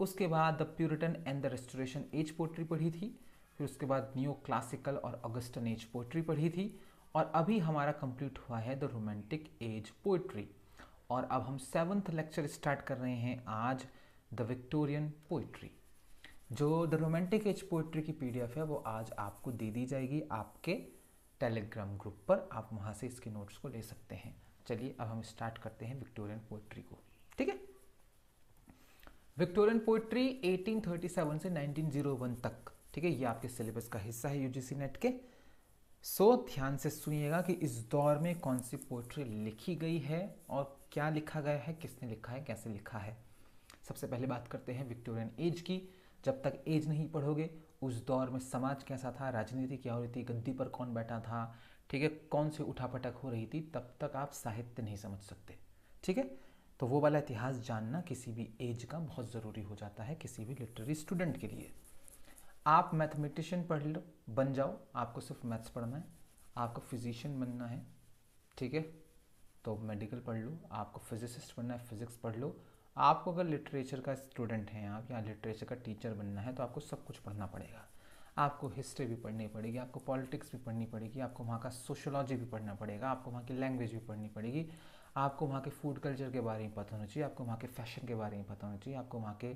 उसके बाद the Puritan and the restoration age poetry पढ़ी थी। फिर उसके बाद न्यू क्लासिकल और ऑगस्टन एज पोइट्री पढ़ी थी। और अभी हमारा कंप्लीट हुआ है द रोमांटिक एज पोइट्री। और अब हम 7th लेक्चर स्टार्ट कर रहे हैं आज, द विक्टोरियन पोइट्री। जो द रोमांटिक एज पोइट्री की पीडीएफ है वो आज आपको दे दी जाएगी आपके टेलीग्राम ग्रुप पर। आप वहाँ से इसके नोट्स को ले सकते हैं। चलिए अब हम स्टार्ट करते हैं विक्टोरियन पोइट्री को, ठीक है। विक्टोरियन पोइट्री 1837 से 1901 तक, ठीक है। ये आपके सिलेबस का हिस्सा है यूजीसी नेट के। ध्यान से सुनिएगा कि इस दौर में कौन सी पोइट्री लिखी गई है और क्या लिखा गया है, किसने लिखा है, कैसे लिखा है। सबसे पहले बात करते हैं विक्टोरियन एज की। जब तक एज नहीं पढ़ोगे उस दौर में समाज कैसा था, राजनीति क्या हो रही थी, गद्दी पर कौन बैठा था, ठीक है, कौन सी उठापटक हो रही थी, तब तक आप साहित्य नहीं समझ सकते, ठीक है। तो वो वाला इतिहास जानना किसी भी एज का बहुत ज़रूरी हो जाता है किसी भी लिटरेरी स्टूडेंट के लिए। आप मैथमेटिशियन पढ़ लो, बन जाओ, आपको सिर्फ मैथ्स पढ़ना है। आपको फिजिशियन बनना है, ठीक है, तो मेडिकल पढ़ लो। आपको फिजिसिस्ट बनना है, फिजिक्स पढ़ लो। आपको अगर लिटरेचर का स्टूडेंट हैं आप या लिटरेचर का टीचर बनना है तो आपको सब कुछ पढ़ना पड़ेगा। आपको हिस्ट्री भी पढ़नी पड़ेगी, आपको पॉलिटिक्स भी पढ़नी पड़ेगी, आपको वहाँ का सोशोलॉजी भी पढ़ना पड़ेगा, आपको वहाँ की लैंग्वेज भी पढ़नी पड़ेगी, आपको वहाँ के फूड कल्चर के बारे में पता होना चाहिए, आपको वहाँ के फैशन के बारे में पता होना चाहिए, आपको वहाँ के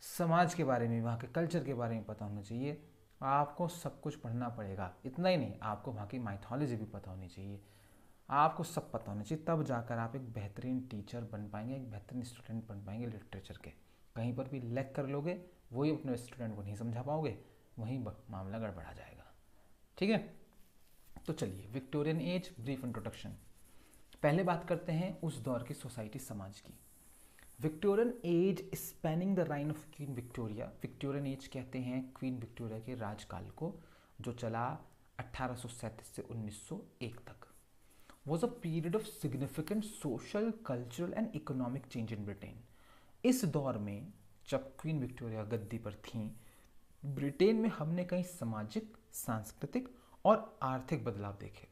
समाज के बारे में, वहाँ के कल्चर के बारे में पता होना चाहिए। आपको सब कुछ पढ़ना पड़ेगा। इतना ही नहीं, आपको वहाँ की माइथोलॉजी भी पता होनी चाहिए। आपको सब पता होना चाहिए, तब जाकर आप एक बेहतरीन टीचर बन पाएंगे, एक बेहतरीन स्टूडेंट बन पाएंगे लिटरेचर के। कहीं पर भी लैग कर लोगे, वही अपने स्टूडेंट को नहीं समझा पाओगे, वहीं मामला गड़बड़ा जाएगा। ठीक है, तो चलिए विक्टोरियन एज ब्रीफ इंट्रोडक्शन। पहले बात करते हैं उस दौर की सोसाइटी समाज की। Victorian age spanning the reign of queen Victoria. Victorian age कहते हैं क्वीन विक्टोरिया के राजकाल को, जो चला 1837 से 1901 तक। Was a period of significant social, cultural and economic change in Britain. इस दौर में जब क्वीन विक्टोरिया गद्दी पर थीं, ब्रिटेन में हमने कई सामाजिक, सांस्कृतिक और आर्थिक बदलाव देखे।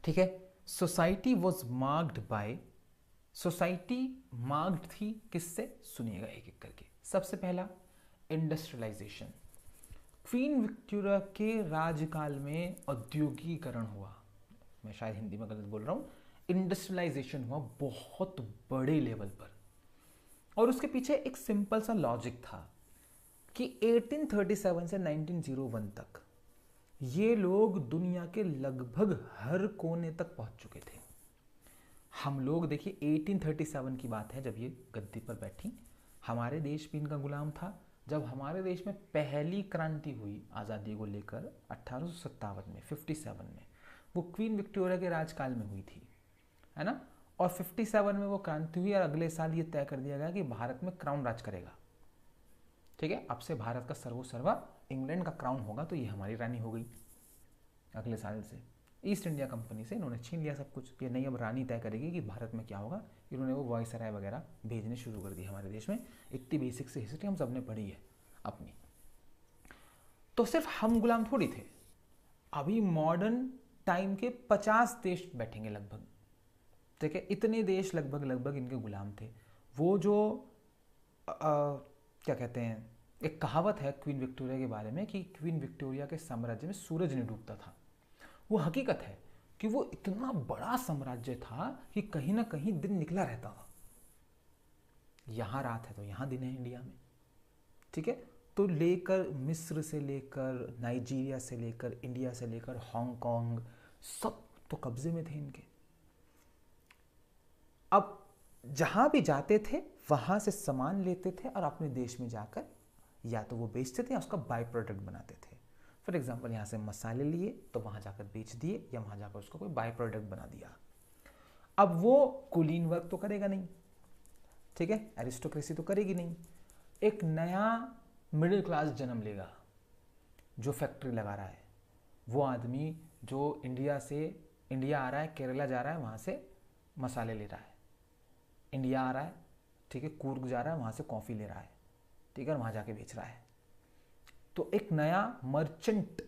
ठीक है, society was marked bye, society marked थी किससे, सुनिएगा एक एक करके। सबसे पहला इंडस्ट्रियलाइजेशन। क्वीन विक्टोरिया के राजकाल में औद्योगिकरण हुआ, मैं शायद हिंदी में गलत बोल रहा हूँ, इंडस्ट्रियलाइजेशन हुआ बहुत बड़े लेवल पर। और उसके पीछे एक सिंपल सा लॉजिक था कि 1837 से 1901 तक ये लोग दुनिया के लगभग हर कोने तक पहुंच चुके थे। हम लोग देखिए 1837 की बात है जब ये गद्दी पर बैठी, हमारे देश भी इनका गुलाम था। जब हमारे देश में पहली क्रांति हुई आज़ादी को लेकर 1857 में, 57 में, वो क्वीन विक्टोरिया के राजकाल में हुई थी, है ना। और 57 में वो क्रांति हुई और अगले साल ये तय कर दिया गया कि भारत में क्राउन राज करेगा। ठीक है, अब से भारत का सर्वोसर्वा इंग्लैंड का क्राउन होगा, तो ये हमारी रानी हो गई अगले साल से। ईस्ट इंडिया कंपनी से इन्होंने छीन लिया सब कुछ, कि नहीं अब रानी तय करेगी कि भारत में क्या होगा। इन्होंने वो वायसराय वगैरह भेजने शुरू कर दिए हमारे देश में। इतनी बेसिक से हिस्ट्री हम सब ने पढ़ी है अपनी। तो सिर्फ हम गुलाम थोड़ी थे, अभी मॉडर्न टाइम के 50 देश बैठेंगे लगभग। ठीक है, इतने देश लगभग इनके गुलाम थे। वो जो क्या कहते हैं, एक कहावत है क्वीन विक्टोरिया के बारे में कि क्वीन विक्टोरिया के साम्राज्य में सूरज नहीं डूबता था। वो हकीकत है कि वो इतना बड़ा साम्राज्य था कि कहीं ना कहीं दिन निकला रहता था। यहाँ रात है तो यहाँ दिन है इंडिया में। ठीक है, तो लेकर मिस्र से लेकर नाइजीरिया से लेकर इंडिया से लेकर हांगकांग, सब तो कब्जे में थे इनके। अब जहाँ भी जाते थे वहाँ से सामान लेते थे और अपने देश में जाकर या तो वो बेचते थे या उसका बाई प्रोडक्ट बनाते थे। फॉर एग्जाम्पल यहाँ से मसाले लिए तो वहाँ जाकर बेच दिए, या वहाँ जाकर उसको कोई बाई प्रोडक्ट बना दिया। अब वो कुलीन वर्क तो करेगा नहीं, ठीक है, एरिस्टोक्रेसी तो करेगी नहीं। एक नया मिडिल क्लास जन्म लेगा जो फैक्ट्री लगा रहा है। वो आदमी जो इंडिया आ रहा है, केरला जा रहा है, वहाँ से मसाले ले रहा है, इंडिया आ रहा है, ठीक है, कूर्ग जा रहा है, वहाँ से कॉफ़ी ले रहा है, ठीक है, और वहाँ जाके बेच रहा है। तो एक नया मर्चेंट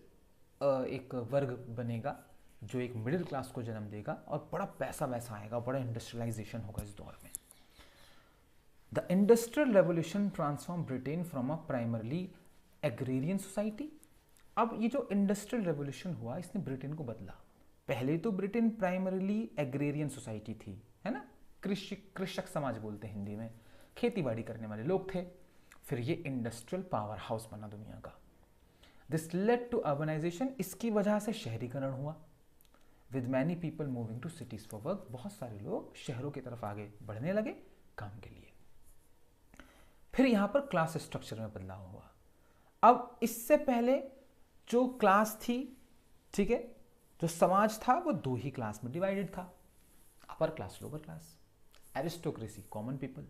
एक वर्ग बनेगा जो एक मिडिल क्लास को जन्म देगा और बड़ा पैसा वैसा आएगा, बड़ा इंडस्ट्रियलाइजेशन होगा इस दौर में। The industrial revolution transform Britain from a primarily agrarian society. अब ये जो इंडस्ट्रियल रेवोल्यूशन हुआ इसने ब्रिटेन को बदला। पहले तो ब्रिटेन प्राइमरली एग्रेरियन सोसाइटी थी, है ना, कृषक समाज बोलते हैं हिंदी में, खेती बाड़ी करने वाले लोग थे। फिर ये इंडस्ट्रियल पावर हाउस बना दुनिया का। दिस लेड टू अर्बनाइजेशन, इसकी वजह से शहरीकरण हुआ। With many people moving to cities for work, बहुत सारे लोग शहरों की तरफ आगे बढ़ने लगे काम के लिए। फिर यहां पर क्लास स्ट्रक्चर में बदलाव हुआ। अब इससे पहले जो क्लास थी, ठीक है, जो समाज था वो दो ही क्लास में डिवाइडेड था, upper class, lower class. Aristocracy, common people.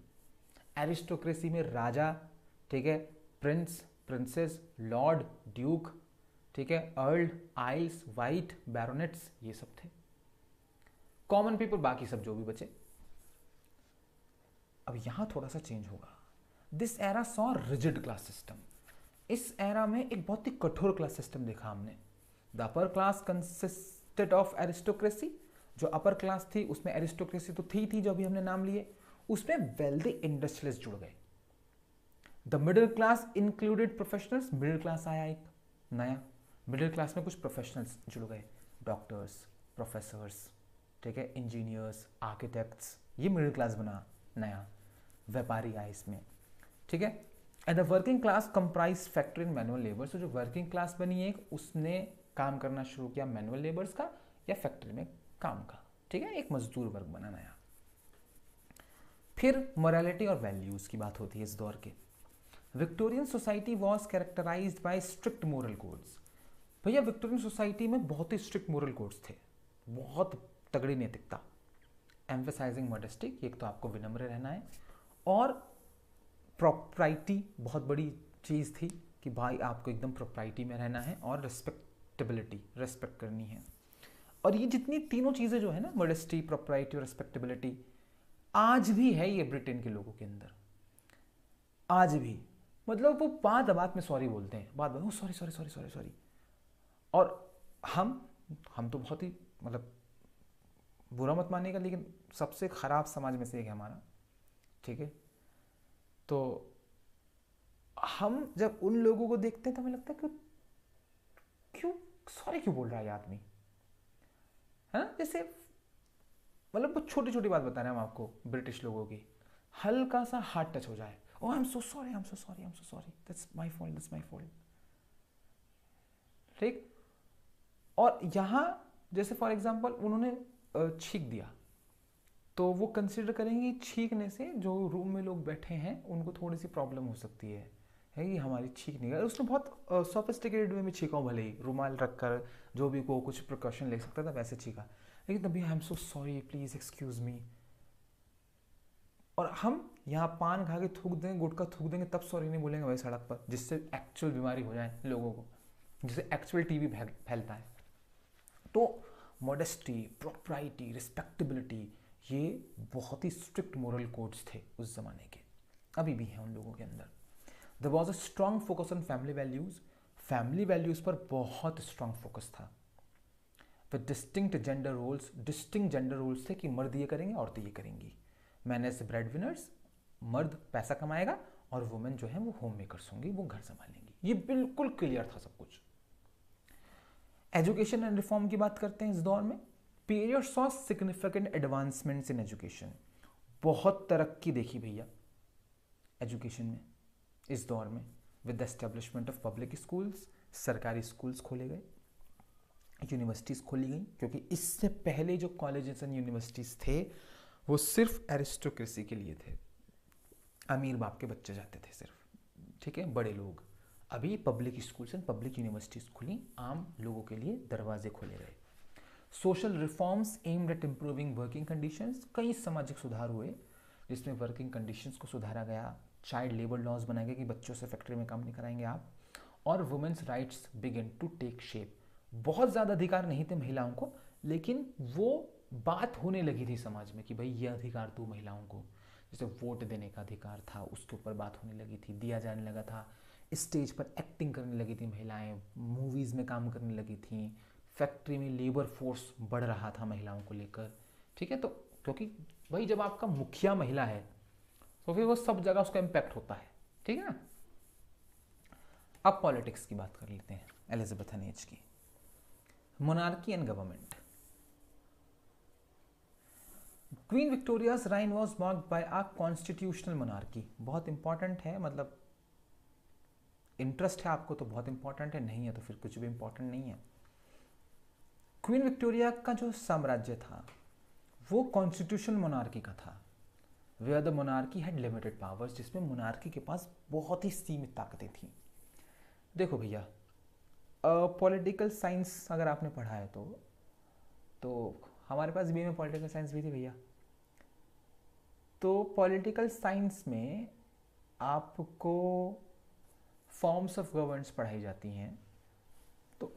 Aristocracy में राजा, ठीक है, प्रिंस, प्रिंसेस, लॉर्ड, ड्यूक, ठीक है, अर्ल, आइल्स, वाइट, बैरोनेट्स, ये सब थे। कॉमन पीपल बाकी सब जो भी बचे। अब यहां थोड़ा सा चेंज होगा। This era saw rigid class system. इस एरा में एक बहुत ही कठोर क्लास सिस्टम देखा हमने। The upper class consisted of aristocracy, जो अपर क्लास थी उसमें एरिस्टोक्रेसी तो थी जो अभी हमने नाम लिए, उसमें वेल्दी इंडस्ट्रियलिस्ट जुड़ गए। The middle class included professionals, middle class आया एक नया, मिडिल क्लास में कुछ प्रोफेशनल्स जुड़ गए, डॉक्टर्स, प्रोफेसर्स, ठीक है, इंजीनियर्स, आर्किटेक्ट्स, ये मिडिल क्लास बना नया, व्यापारी आए इसमें, ठीक है। And the working class comprise factory and manual labours, जो वर्किंग क्लास बनी एक, उसने काम करना शुरू किया मैनुअल लेबर्स का या फैक्ट्री में काम का, ठीक है, एक मजदूर वर्ग बना नया। फिर मोरालिटी और वैल्यूज की बात होती है इस दौर के। Victorian society was characterized by strict moral codes. भैया विक्टोरियन सोसाइटी में बहुत ही स्ट्रिक्ट मोरल कोड्स थे, बहुत तगड़ी नैतिकता। एम्फेसाइजिंग मॉडेस्टी, एक तो आपको विनम्र रहना है, और प्रॉपर्टी बहुत बड़ी चीज़ थी कि भाई आपको एकदम प्रॉपर्टी में रहना है, और रिस्पेक्टेबिलिटी, रेस्पेक्ट करनी है। और ये जितनी तीनों चीज़ें जो है ना, मॉडेस्टी, प्रॉपर्टी और रिस्पेक्टेबिलिटी, आज भी है ये ब्रिटेन के लोगों के अंदर, आज भी। मतलब वो बात में सॉरी बोलते हैं, बात sorry sorry sorry sorry sorry. और हम तो बहुत ही, मतलब बुरा मत मानिएगा, लेकिन सबसे खराब समाज में से एक है हमारा, ठीक है। तो हम जब उन लोगों को देखते हैं तो हमें लगता है कि क्यों सॉरी क्यों बोल रहा है ये आदमी, है ना। जैसे मतलब वो छोटी छोटी बात बता रहे हैं हम आपको, ब्रिटिश लोगों की, हल्का सा हार्ट टच हो जाए, oh I am so sorry, I am so sorry, I am so sorry, that's my fault, that's my fault, ठीक। और यहाँ जैसे फॉर एग्जांपल उन्होंने छींक दिया, तो वो कंसिडर करेंगे छींकने से जो रूम में लोग बैठे हैं उनको थोड़ी सी प्रॉब्लम हो सकती है कि हमारी छींक नहीं गई। उसने बहुत सोफिस्टिकेटेड वे में छींका हो, भले ही रुमाल रखकर, जो भी को कुछ प्रिकॉशन ले सकता था वैसे छींका, लेकिन तभी आई am so sorry, please excuse me. और हम यहाँ पान खा के थूक देंगे, गुटखा थूक देंगे, तब सॉरी नहीं बोलेंगे भाई सड़क पर, जिससे एक्चुअल बीमारी हो जाए लोगों को, जिससे एक्चुअल टीबी फैलता है। तो मॉडेस्टी, प्रॉपर्टी, रिस्पेक्टेबिलिटी, ये बहुत ही स्ट्रिक्ट मोरल कोड्स थे उस जमाने के, अभी भी हैं उन लोगों के अंदर। There was a strong focus on family values, family values पर बहुत स्ट्रॉन्ग फोकस था। विद डिस्टिंक्ट जेंडर रोल्स थे कि मर्द ये करेंगे, औरतें ये करेंगी। मैन एज ब्रेड विनर्स, मर्द पैसा कमाएगा, और वुमेन जो है वो होम मेकर्स होंगी, वो घर संभालेंगी। ये बिल्कुल क्लियर था सब कुछ। एजुकेशन एंड रिफॉर्म की बात करते हैं इस दौर में। Period saw significant advancements in education, बहुत तरक्की देखी भैया एजुकेशन में इस दौर में। With the establishment of public schools, सरकारी स्कूल्स खोले गए, यूनिवर्सिटीज़ खोली गई, क्योंकि इससे पहले जो कॉलेजेस एंड यूनिवर्सिटीज़ थे वो सिर्फ एरिस्टोक्रेसी के लिए थे, अमीर बाप के बच्चे जाते थे सिर्फ, ठीक है, बड़े लोग। अभी public schools and public universities खुली, आम लोगों के लिए दरवाजे खोले गए। Social reforms aimed at improving working conditions, कई सामाजिक सुधार हुए जिसमें वर्किंग कंडीशंस को सुधारा गया। चाइल्ड लेबर लॉज बनाए गए कि बच्चों से फैक्ट्री में काम नहीं कराएंगे आप। और women's rights begin to take shape, बहुत ज़्यादा अधिकार नहीं थे महिलाओं को, लेकिन वो बात होने लगी थी समाज में कि भाई ये अधिकार दो महिलाओं को। जैसे वोट देने का अधिकार था, उसके ऊपर बात होने लगी थी, दिया जाने लगा था। स्टेज पर एक्टिंग करने लगी थी महिलाएं, मूवीज़ में काम करने लगी थी, फैक्ट्री में लेबर फोर्स बढ़ रहा था महिलाओं को लेकर, ठीक है। तो क्योंकि भाई जब आपका मुखिया महिला है तो फिर वो सब जगह उसका इम्पैक्ट होता है, ठीक है ना। अब पॉलिटिक्स की बात कर लेते हैं, एलिजाबेथन एज की। Monarchy and government. Queen Victoria's reign was marked by a constitutional monarchy, बहुत इंपॉर्टेंट है, मतलब इंटरेस्ट है आपको तो बहुत इंपॉर्टेंट है, नहीं है तो फिर कुछ भी इंपॉर्टेंट नहीं है। क्वीन विक्टोरिया का जो साम्राज्य था वो कॉन्स्टिट्यूशनल मोनार्की का था, where the monarchy had limited powers, जिसमें मोनार्की के पास बहुत ही सीमित ताकतें थीं। देखो भैया, पॉलिटिकल साइंस अगर आपने पढ़ा है तो हमारे पास बीए में पॉलिटिकल साइंस भी थी भैया। तो पॉलिटिकल साइंस में आपको फॉर्म्स ऑफ गवर्नेंस पढ़ाई जाती हैं, तो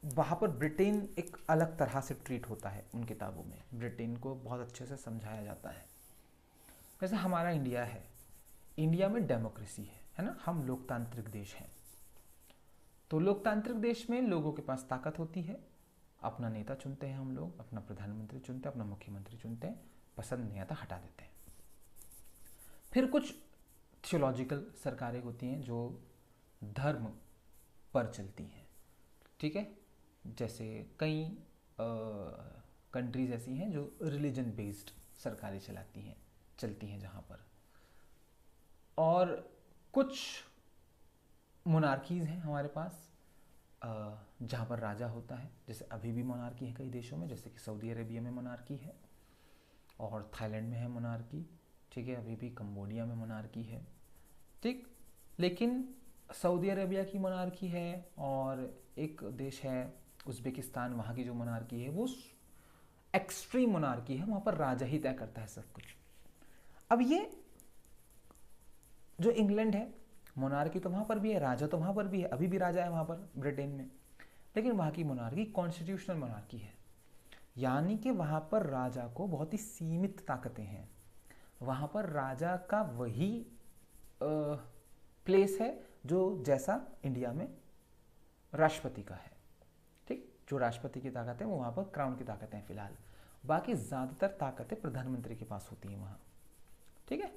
वहाँ पर ब्रिटेन एक अलग तरह से ट्रीट होता है उन किताबों में, ब्रिटेन को बहुत अच्छे से समझाया जाता है। जैसे हमारा इंडिया है, इंडिया में डेमोक्रेसी है ना, हम लोकतांत्रिक देश हैं। तो लोकतांत्रिक देश में लोगों के पास ताकत होती है, अपना नेता चुनते हैं हम लोग, अपना प्रधानमंत्री चुनते हैं, अपना मुख्यमंत्री चुनते हैं, पसंद नहीं आता हटा देते हैं। फिर कुछ थियोलॉजिकल सरकारें होती हैं जो धर्म पर चलती हैं, ठीक है। जैसे कई कंट्रीज ऐसी हैं जो रिलीजन बेस्ड सरकारें चलती हैं जहाँ पर, और कुछ मोनार्कीज़ हैं हमारे पास जहाँ पर राजा होता है, जैसे अभी भी मोनार्की है कई देशों में, जैसे कि सऊदी अरेबिया में मोनार्की है और थाईलैंड में है मोनार्की, ठीक है, अभी भी कंबोडिया में मोनार्की है, ठीक। लेकिन सऊदी अरेबिया की मोनार्की है और एक देश है उज़्बेकिस्तान, वहाँ की जो मोनार्की है वो एक्सट्रीम मोनार्की है, वहाँ पर राजा ही तय करता है सब कुछ। अब ये जो इंग्लैंड है, मोनार्की तो वहाँ पर भी है, राजा तो वहाँ पर भी है, अभी भी राजा है वहाँ पर ब्रिटेन में, लेकिन वहाँ की मोनार्की कॉन्स्टिट्यूशनल मोनार्की है, यानी कि वहाँ पर राजा को बहुत ही सीमित ताकतें हैं। वहाँ पर राजा का वही प्लेस है जो जैसा इंडिया में राष्ट्रपति का है, ठीक। जो राष्ट्रपति की ताकत है वो वहाँ पर क्राउन की ताकतें हैं फिलहाल, बाकी ज़्यादातर ताकतें प्रधानमंत्री के पास होती हैं वहाँ, ठीक है।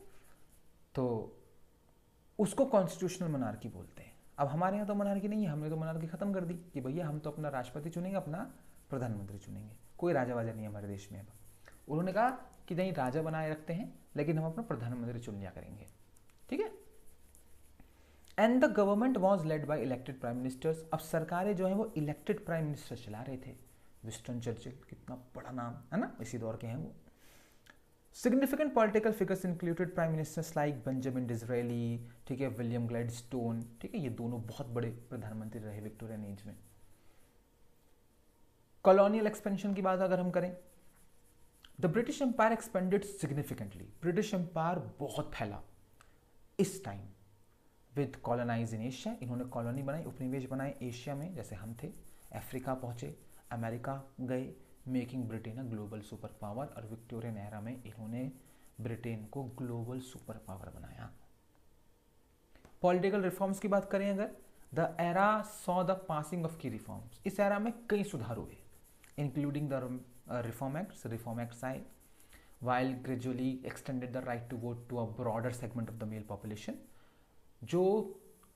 तो उसको कॉन्स्टिट्यूशनल मोनार्की बोलते हैं। अब हमारे यहाँ तो मोनार्की नहीं है, हमने तो मोनार्की ख़त्म कर दी कि भैया हम तो अपना राष्ट्रपति चुनेंगे, अपना प्रधानमंत्री चुनेंगे, कोई राजा वाजा नहीं है हमारे देश में। अब उन्होंने कहा कि नहीं, राजा बनाए रखते हैं लेकिन हम अपना प्रधानमंत्री चुन लिया करेंगे, ठीक है। And the government was led by elected prime ministers. अब सरकारें जो है वो इलेक्टेड प्राइम मिनिस्टर चला रहे थे। विंस्टन चर्चिल, कितना बड़ा नाम है ना, इसी दौर के हैं वो। Significant political figures included prime ministers like Benjamin Disraeli, ठीक है, विलियम ग्लैडस्टोन, ठीक है, ये दोनों बहुत बड़े प्रधानमंत्री रहे विक्टोरियन एज में। कॉलोनियल एक्सपेंशन की बात अगर हम करें, the British Empire expanded significantly. British Empire बहुत फैला इस time with colonize in Asia. इन्होंने कॉलोनी बनाई, उपनिवेश बनाए एशिया में, जैसे हम थे, अफ्रीका पहुंचे, अमेरिका गए, making Britain a global super power. और विक्टोरियन एरा में इन्होंने ब्रिटेन को ग्लोबल सुपर पावर बनाया। पॉलिटिकल रिफॉर्म्स की बात करें अगर, the era saw the passing of की रिफॉर्म्स। इस एरा में कई सुधार हुए, इंक्लूडिंग द रिफॉर्म एक्ट्स आए, while gradually extended the right to vote to a broader segment of the male population। जो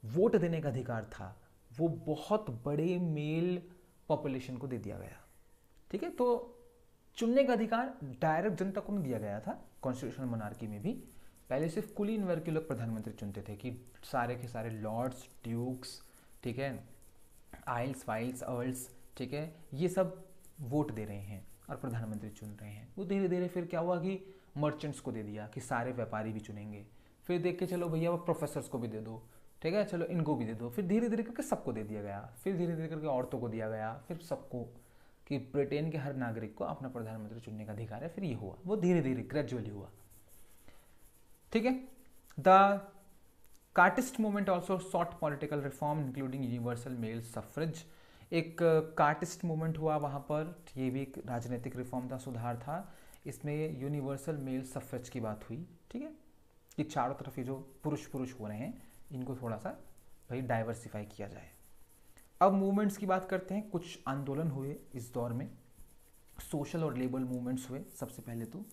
वोट देने का अधिकार था वो बहुत बड़े मेल पॉपुलेशन को दे दिया गया, ठीक है। तो चुनने का अधिकार डायरेक्ट जनता को नहीं दिया गया था कॉन्स्टिट्यूशनल मोनार्की में भी। पहले सिर्फ कुलीन वर्ग के लोग प्रधानमंत्री चुनते थे, कि सारे के सारे लॉर्ड्स, ड्यूक्स, ठीक है, आइल्स, फाइल्स, अर्ल्स, ठीक है, ये सब वोट दे रहे हैं और प्रधानमंत्री चुन रहे हैं। वो धीरे धीरे फिर क्या हुआ कि मर्चेंट्स को दे दिया कि सारे व्यापारी भी चुनेंगे। फिर देख के चलो भैया वो प्रोफेसर्स को भी दे दो, ठीक है, चलो इनको भी दे दो। फिर धीरे धीरे करके सबको दे दिया गया, फिर धीरे धीरे करके औरतों को दिया गया, फिर सबको, कि ब्रिटेन के हर नागरिक को अपना प्रधानमंत्री चुनने का अधिकार है। फिर ये हुआ, वो धीरे धीरे ग्रेजुअली हुआ, ठीक है। The Chartist movement also sought political reform including universal male suffrage. एक कार्टिस्ट मूवमेंट हुआ वहाँ पर, ये भी एक राजनीतिक रिफॉर्म था, सुधार था। इसमें यूनिवर्सल मेल सफ्रेज की बात हुई, ठीक है, कि चारों तरफ ये जो पुरुष हो रहे हैं इनको थोड़ा सा भाई डाइवर्सिफाई किया जाए। अब मूवमेंट्स की बात करते हैं। कुछ आंदोलन हुए इस दौर में, सोशल और लेबर मूवमेंट्स हुए। सबसे पहले तो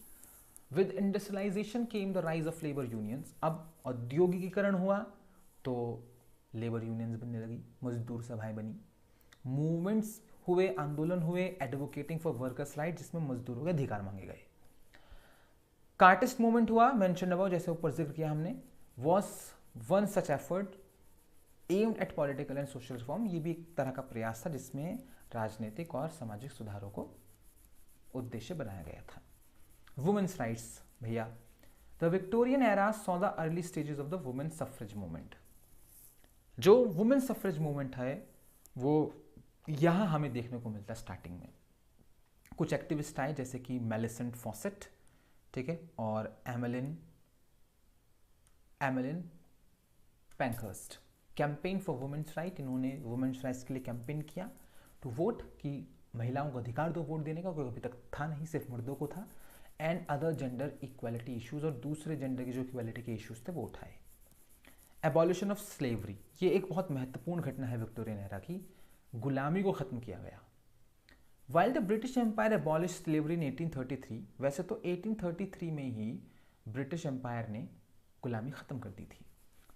with industrialization came the rise of labour unions. अब औद्योगिकीकरण हुआ तो लेबर यूनियंस बनने लगी, मजदूर सभाएं बनी, मूवमेंट्स हुए, आंदोलन हुए, एडवोकेटिंग फॉर वर्कर्स राइट, जिसमें मजदूरों के अधिकार मांगे गए। कार्टिस्ट मूवमेंट हुआ, मेंशन अबव, जैसे ऊपर जिक्र किया हमने, was one such effort aimed at political and social reform. ये भी एक तरह का प्रयास था जिसमें राजनीतिक और सामाजिक सुधारों को उद्देश्य बनाया गया था। वुमेन्स राइट्स भैया, the Victorian era saw the early stages of the women suffrage movement. जो वुमेन सफ्रेज मूवमेंट है वो यहाँ हमें देखने को मिलता है स्टार्टिंग में। कुछ एक्टिविस्ट आए जैसे कि मेलिसेंट फॉसेट, ठीक है, और Emmeline Pankhurst. Campaign for women's right, इन्होंने वुमेन्स राइट्स के लिए कैंपेन किया टू वोट, कि महिलाओं को अधिकार दो वोट देने का, क्योंकि अभी तक था नहीं, सिर्फ मर्दों को था। And other gender equality issues, और दूसरे जेंडर की जो इक्वालिटी के इश्यूज थे वो उठाए। एबॉलिशन ऑफ स्लेवरी, ये एक बहुत महत्वपूर्ण घटना है विक्टोरियन एरा की, गुलामी को ख़त्म किया गया। While the British Empire abolish slavery in 1833, वैसे तो 1833 में ही ब्रिटिश एम्पायर ने गुलामी ख़त्म कर दी थी।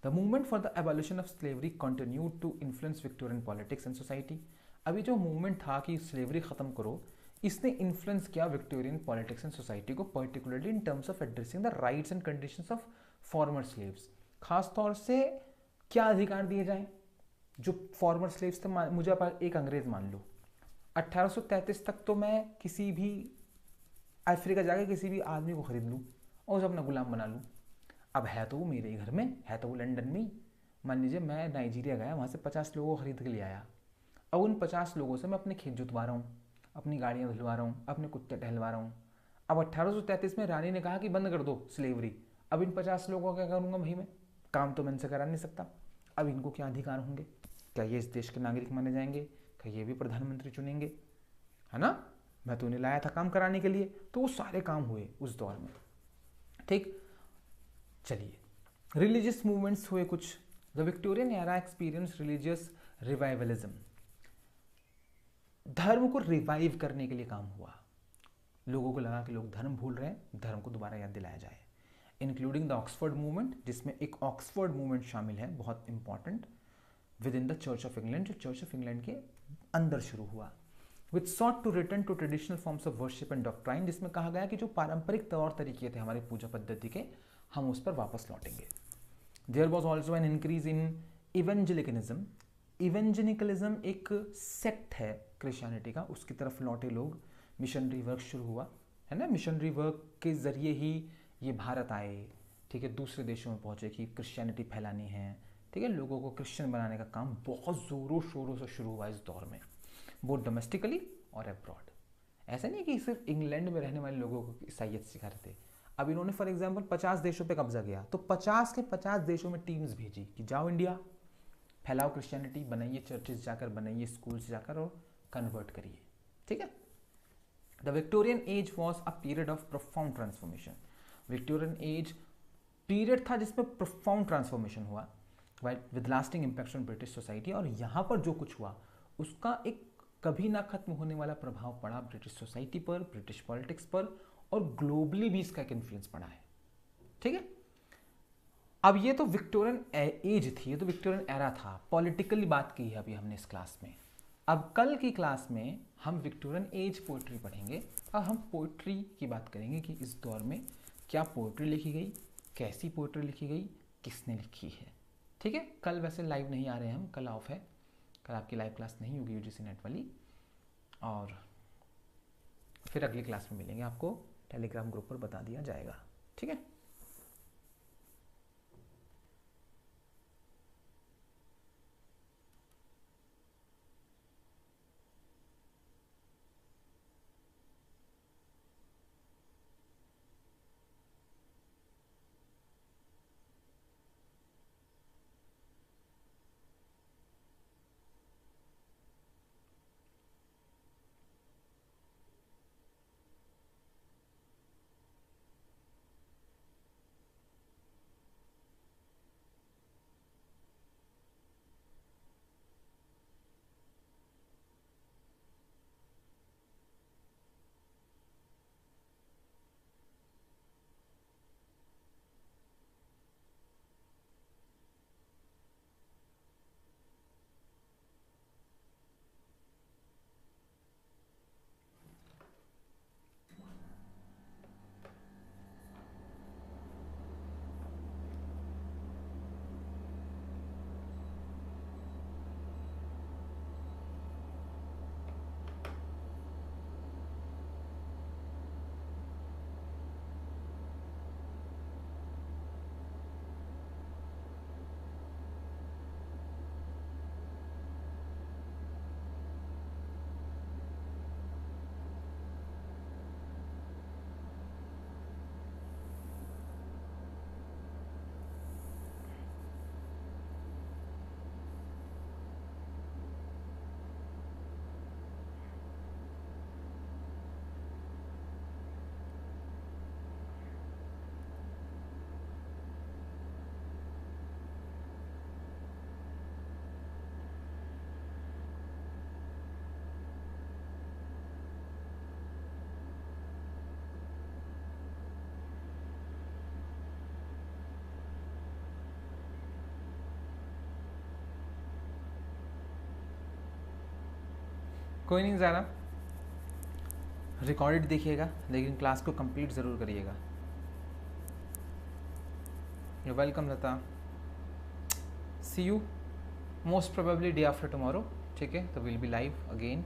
The movement for the abolition of slavery continued to influence Victorian politics and society. अभी जो मूवमेंट था कि स्लेवरी ख़त्म करो, इसने इन्फ्लुएंस किया विक्टोरियन पॉलिटिक्स एंड सोसाइटी को, particularly in terms of addressing the rights and conditions of former slaves. खास तौर से क्या अधिकार दिए जाएं, जो फॉर्मर स्लेव्स थे, मुझे आप एक अंग्रेज मान लो, 1833 तक तो मैं किसी भी अफ्रीका जाके किसी भी आदमी को खरीद लूँ और उसे अपना गुलाम बना लूँ। अब है तो वो मेरे ही घर में, है तो वो लंदन में ही। मान लीजिए मैं नाइजीरिया गया, वहाँ से 50 लोगों को खरीद के ले आया। अब उन 50 लोगों से मैं अपने खेत जुतवा रहा हूँ, अपनी गाड़ियाँ धुलवा रहा हूँ, अपने कुत्ते टहलवा रहा हूँ। अब 1833 में रानी ने कहा कि बंद कर दो स्लेवरी। अब इन 50 लोगों का क्या करूँगा भाई मैं? काम तो मैं इनसे करा नहीं सकता। अब इनको क्या अधिकार होंगे? क्या ये इस देश के नागरिक माने जाएंगे? क्या ये भी प्रधानमंत्री चुनेंगे? है ना? मैं तो उन्हें लाया था काम कराने के लिए। तो वो सारे काम हुए उस दौर में। ठीक, चलिए रिलीजियस मूवमेंट्स हुए कुछ। The Victorian era experience religious revivalism. धर्म को रिवाइव करने के लिए काम हुआ। लोगों को लगा कि लोग धर्म भूल रहे हैं, धर्म को दोबारा याद दिलाया जाए। इंक्लूडिंग द ऑक्सफोर्ड मूवमेंट, जिसमें एक ऑक्सफोर्ड मूवमेंट शामिल है, बहुत important, within the Church of England, जो चर्च ऑफ इंग्लैंड के अंदर शुरू हुआ। Which sought to return to traditional forms of worship and doctrine, जिसमें कहा गया कि जो पारंपरिक तौर तरीके थे हमारी पूजा पद्धति के, हम उस पर वापस लौटेंगे। There was also an increase in evangelicalism. Evangelicalism एक सेक्ट है क्रिश्चियनिटी का, उसकी तरफ लौटे लोग। मिशनरी वर्क शुरू हुआ, है ना? मिशनरी वर्क के जरिए ही ये भारत आए, ठीक है, दूसरे देशों में पहुंचे कि क्रिश्चियनिटी फैलानी है, ठीक है, लोगों को क्रिश्चियन बनाने का काम बहुत ज़ोरों शोरों से शुरू हुआ इस दौर में, बोथ डोमेस्टिकली और अब्रॉड। ऐसा नहीं कि सिर्फ इंग्लैंड में रहने वाले लोगों को ईसाइयत सिखा रहे थे। अब इन्होंने फॉर एग्जांपल 50 देशों पे कब्जा किया, तो 50 के 50 देशों में टीम्स भेजी कि जाओ इंडिया, फैलाओ क्रिश्चियनिटी, बनाइए चर्चेज जाकर, बनाइए स्कूल्स जाकर और कन्वर्ट करिए, ठीक है। The Victorian age was a period of profound transformation. Victorian age period था जिसमें प्रोफाउंड ट्रांसफॉर्मेशन हुआ with lasting impact on British society. और यहाँ पर जो कुछ हुआ उसका एक कभी ना खत्म होने वाला प्रभाव पड़ा ब्रिटिश सोसाइटी पर, ब्रिटिश पॉलिटिक्स पर, और ग्लोबली भी इसका एक इन्फ्लुएंस पड़ा है, ठीक है। अब ये तो विक्टोरियन एज थी, ये तो विक्टोरियन एरा था, पॉलिटिकली बात की है अभी हमने इस क्लास में। अब कल की क्लास में हम विक्टोरियन एज पोइट्री पढ़ेंगे और हम पोइट्री की बात करेंगे कि इस दौर में क्या पोइट्री लिखी गई, कैसी पोइट्री लिखी गई, किसने लिखी है, ठीक है। कल वैसे लाइव नहीं आ रहे हैं हम, कल ऑफ है, कल आपकी लाइव क्लास नहीं होगी यूजीसी नेट वाली, और फिर अगली क्लास में मिलेंगे, आपको टेलीग्राम ग्रुप पर बता दिया जाएगा, ठीक है। कोई नहीं ज़्यादा, रिकॉर्डेड देखिएगा लेकिन क्लास को कंप्लीट ज़रूर करिएगा। You welcome Lata, see you. Most probably day after tomorrow, ठीक है, तो विल बी लाइव अगेन